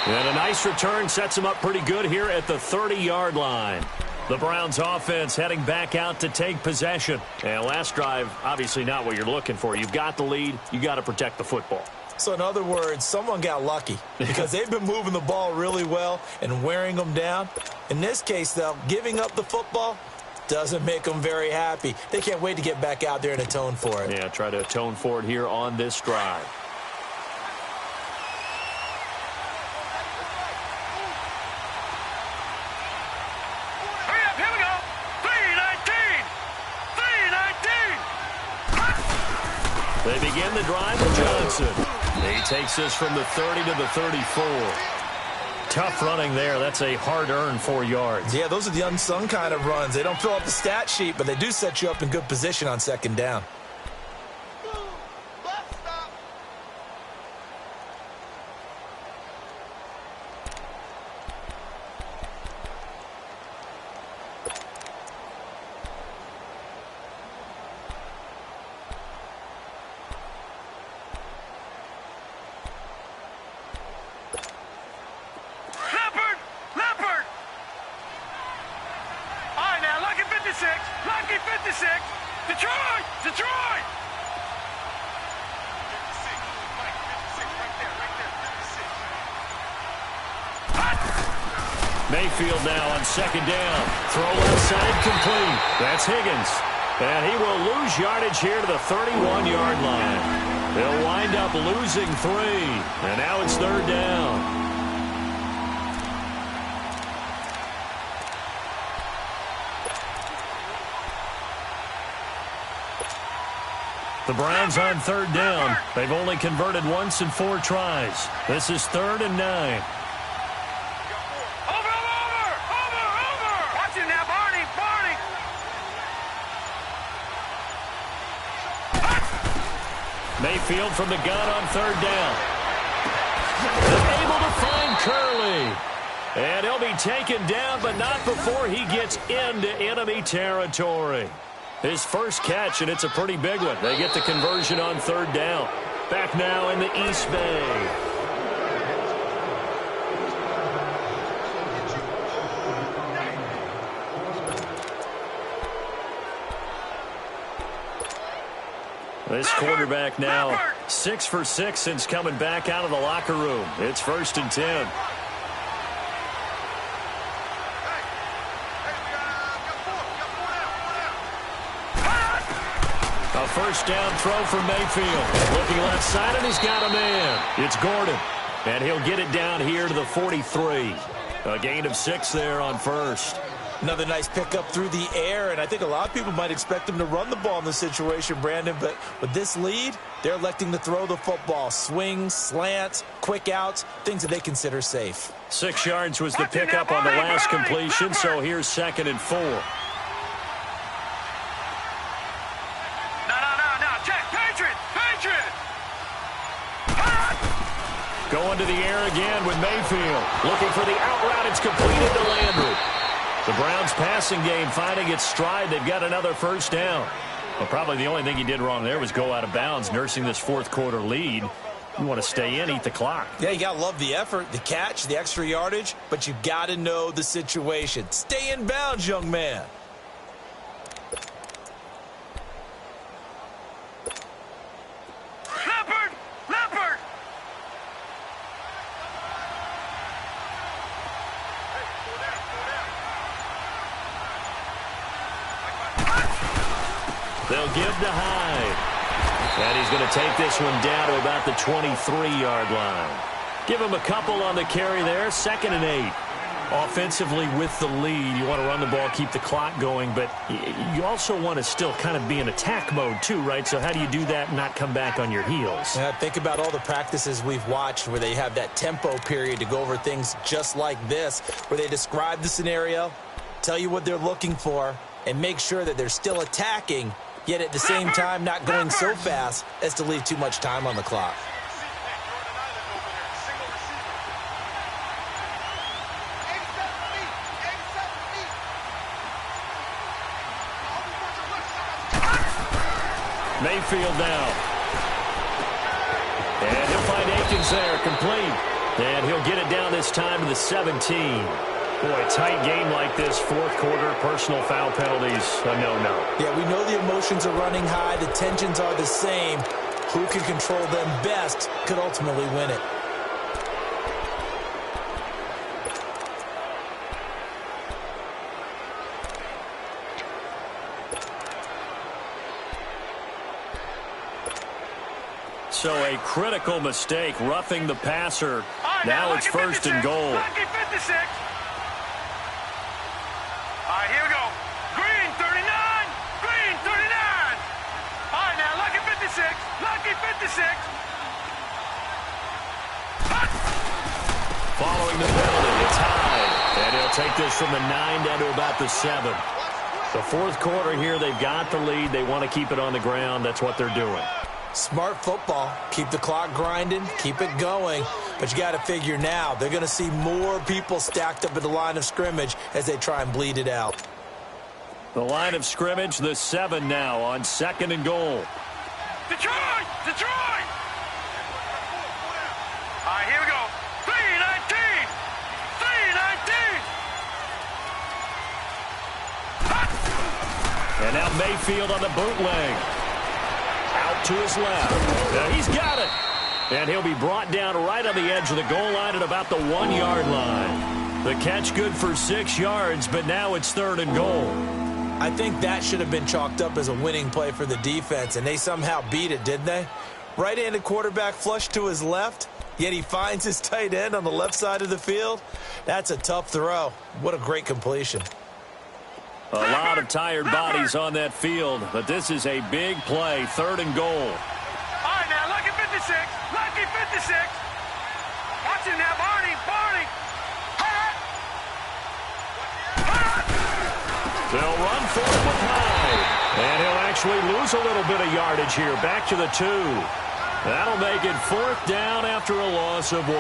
Speaker 4: And a nice return sets him up pretty good here at the 30-yard line. The Browns offense heading back out to take possession. And last drive, obviously not what you're looking for. You've got the lead. You got to protect the football.
Speaker 5: So in other words, someone got lucky because they've been moving the ball really well and wearing them down. In this case, though, giving up the football doesn't make them very happy. They can't wait to get back out there and atone for it.
Speaker 4: Yeah, try to atone for it here on this drive.
Speaker 6: Hurry up, here we go. 3:19.
Speaker 4: They begin the drive with Johnson. He takes this from the 30 to the 34. Tough running there. That's a hard-earned 4 yards.
Speaker 5: Yeah, those are the unsung kind of runs. They don't fill up the stat sheet, but they do set you up in good position on second down.
Speaker 6: Lucky 56. Detroit! Detroit! 56. Mike, 56. Right there. 56.
Speaker 4: Mayfield now on second down. Throw left side complete. That's Higgins. And he will lose yardage here to the 31-yard line. They'll wind up losing 3. And now it's third down. The Browns on third down. They've only converted once in 4 tries. This is 3rd and 9.
Speaker 6: Over! Watch him now, Barney!
Speaker 4: Mayfield from the gun on third down. Able to find Curley. And he'll be taken down, but not before he gets into enemy territory. His first catch, and it's a pretty big one. They get the conversion on third down. Back now in the East Bay. This quarterback now 6 for 6 since coming back out of the locker room. It's 1st and 10. A first down throw for Mayfield. Looking left side, and he's got a man. It's Gordon. And he'll get it down here to the 43. A gain of 6 there on first.
Speaker 5: Another nice pickup through the air, and I think a lot of people might expect him to run the ball in this situation, Brandon, but with this lead, they're electing to throw the football. Swings, slants, quick outs, things that they consider safe.
Speaker 4: 6 yards was the pickup on the last completion, so here's 2nd and 4.
Speaker 6: No. Check. Patriot!
Speaker 4: Going to the air again with Mayfield. Looking for the out route. It's completed to Landry. The Browns passing game finding its stride. They've got another first down. Well, probably the only thing he did wrong there was go out of bounds, nursing this 4th quarter lead. You want to stay in, eat the clock.
Speaker 5: Yeah, you got to love the effort, the catch, the extra yardage, but you got to know the situation. Stay in bounds, young man.
Speaker 6: Leopard!
Speaker 4: They'll give to Hyde. And he's going to take this one down to about the 23-yard line. Give him a couple on the carry there. 2nd and 8. Offensively with the lead, you want to run the ball, keep the clock going, but you also want to still kind of be in attack mode too, right? So how do you do that and not come back on your heels?
Speaker 5: Yeah, think about all the practices we've watched where they have that tempo period to go over things just like this, where they describe the scenario, tell you what they're looking for, and make sure that they're still attacking, yet at the same time not going so fast as to leave too much time on the clock.
Speaker 4: Mayfield now. And he'll find Akins there, complete. And he'll get it down this time to the 17. Boy, a tight game like this, 4th quarter, personal foul penalties, a no-no.
Speaker 5: Yeah, we know the emotions are running high, the tensions are the same. Who can control them best could ultimately win it.
Speaker 4: So a critical mistake, roughing the passer. Now it's 1st and goal.
Speaker 6: Lucky 56. All right, here we go. Green 39. All right, now lucky 56.
Speaker 4: Following the penalty, it's Hyde. And he'll take this from the 9 down to about the 7. The 4th quarter here, they've got the lead. They want to keep it on the ground. That's what they're doing.
Speaker 5: Smart football. Keep the clock grinding. Keep it going. But you got to figure now, they're going to see more people stacked up at the line of scrimmage as they try and bleed it out.
Speaker 4: The line of scrimmage, the 7 now on 2nd and goal.
Speaker 6: Detroit! All right, here we go. 319.
Speaker 4: And now Mayfield on the bootleg. Out to his left. Now he's got it. And he'll be brought down right on the edge of the goal line at about the 1-yard line. The catch good for 6 yards, but now it's 3rd and goal.
Speaker 5: I think that should have been chalked up as a winning play for the defense, and they somehow beat it, didn't they? Right-handed quarterback flush to his left, yet he finds his tight end on the left side of the field. That's a tough throw. What a great completion.
Speaker 4: A lot of tired bodies on that field, but this is a big play, 3rd and goal.
Speaker 6: All right, now, lucky 56. Lucky 56. Watch him now, Barney. Barney.
Speaker 4: They'll run for it with Hyde. And he'll actually lose a little bit of yardage here. Back to the 2. That'll make it 4th down after a loss of 1.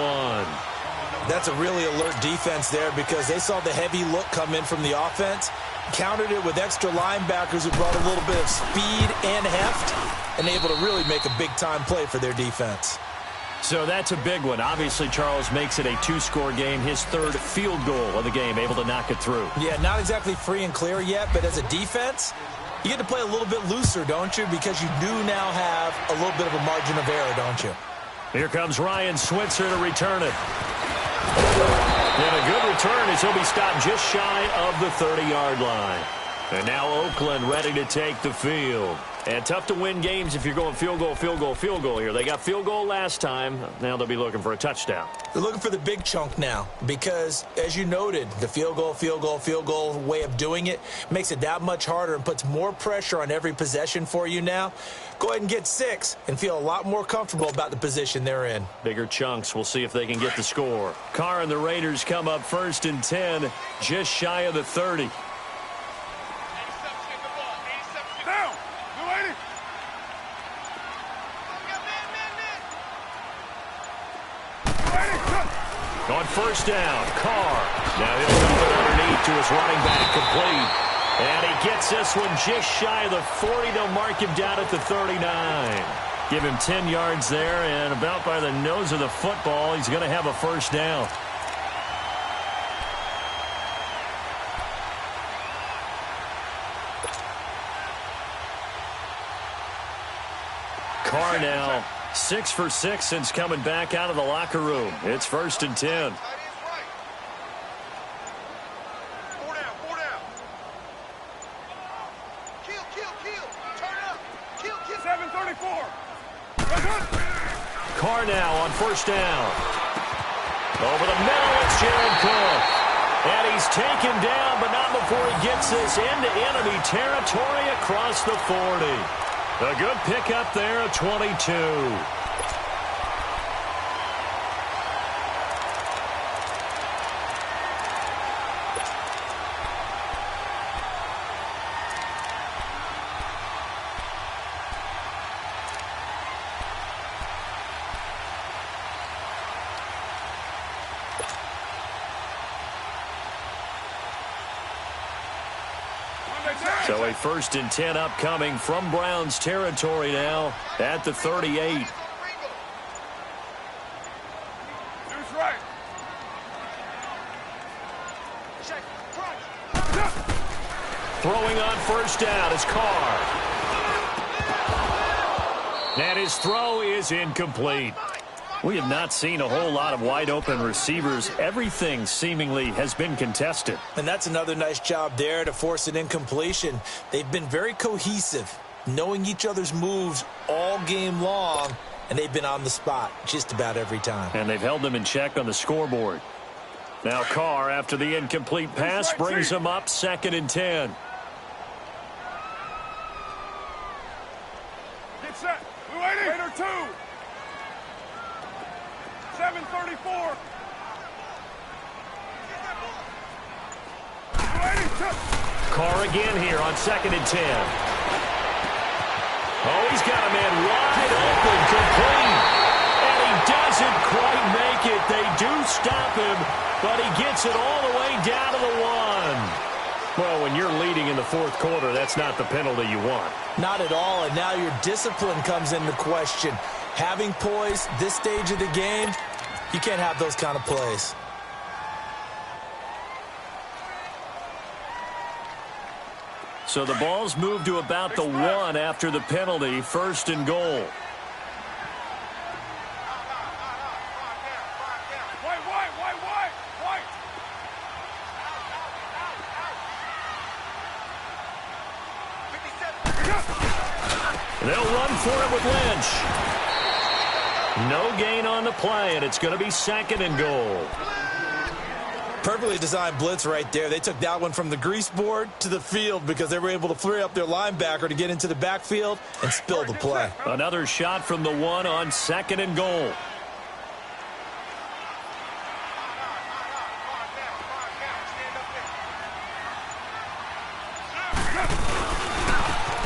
Speaker 5: That's a really alert defense there because they saw the heavy look come in from the offense, countered it with extra linebackers who brought a little bit of speed and heft, and able to really make a big-time play for their defense.
Speaker 4: So that's a big one. Obviously, Charles makes it a 2-score game, his 3rd field goal of the game, able to knock it through.
Speaker 5: Yeah, not exactly free and clear yet, but as a defense, you get to play a little bit looser, don't you? Because you do now have a little bit of a margin of error, don't you?
Speaker 4: Here comes Ryan Switzer to return it. And a good return as he'll be stopped just shy of the 30-yard line. And now Oakland ready to take the field. And tough to win games if you're going field goal, field goal, field goal here. They got field goal last time. Now they'll be looking for a touchdown.
Speaker 5: They're looking for the big chunk now because, as you noted, the field goal way of doing it makes it that much harder and puts more pressure on every possession for you now. Go ahead and get 6 and feel a lot more comfortable about the position they're in.
Speaker 4: Bigger chunks. We'll see if they can get the score. Carr and the Raiders come up 1st and 10, just shy of the 30. On 1st down, Carr. Now he'll dump it underneath to his running back, complete. And he gets this one just shy of the 40. They'll mark him down at the 39. Give him 10 yards there, and about by the nose of the football, he's going to have a 1st down. Carr now 6 for 6 since coming back out of the locker room. It's 1st and 10.
Speaker 6: 4 down, 4 down. Kill. Turn up. Kill. 734.
Speaker 4: Carr now on 1st down. Over the middle, it's Jared Cook. And he's taken down, but not before he gets this into enemy territory across the 40. A good pickup there at 22. So a 1st and 10 upcoming from Browns territory now at the 38.
Speaker 6: Right.
Speaker 4: Throwing on 1st down is Carr. And his throw is incomplete. We have not seen a whole lot of wide-open receivers. Everything seemingly has been contested.
Speaker 5: And that's another nice job there to force an incompletion. They've been very cohesive, knowing each other's moves all game long, and they've been on the spot just about every time.
Speaker 4: And they've held them in check on the scoreboard. Now Carr, after the incomplete pass, brings them up 2nd and 10.
Speaker 6: Get set. We're waiting. Raider 2. 734.
Speaker 4: Carr again here on 2nd and 10. Oh, he's got a man wide open, complete. And he doesn't quite make it. They do stop him, but he gets it all the way down to the 1. Well, when you're leading in the 4th quarter, that's not the penalty you want.
Speaker 5: Not at all, and now your discipline comes into question. Having poise this stage of the game, you can't have those kind of plays.
Speaker 4: So the ball's moved to about the 1 after the penalty, 1st and goal. They'll run for it with Lynch. No gain on the play, and it's going to be 2nd and goal.
Speaker 5: Perfectly designed blitz right there. They took that one from the grease board to the field because they were able to free up their linebacker to get into the backfield and spill the play.
Speaker 4: Another shot from the 1 on 2nd and goal.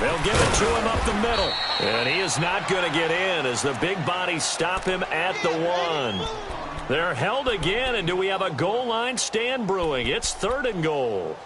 Speaker 4: They'll give it to him up the middle. And he is not going to get in as the big bodies stop him at the 1. They're held again, and do we have a goal line stand brewing? It's 3rd and goal.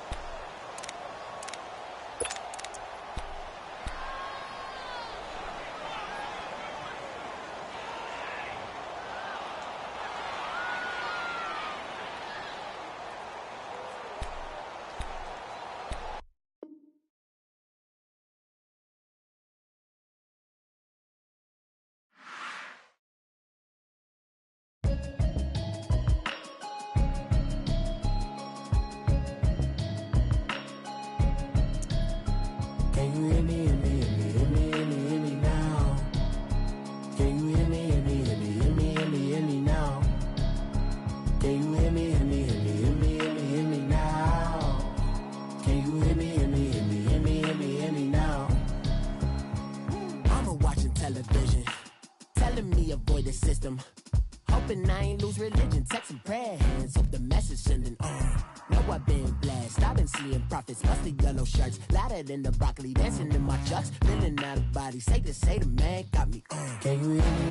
Speaker 7: Hoping I ain't lose religion, texting prayer hands, hope the message sending on. Know I've been blessed, I've been seeing prophets, busted yellow shirts, louder than the broccoli, dancing in my chucks, feeling out of body, say the man got me on. Can you hear me?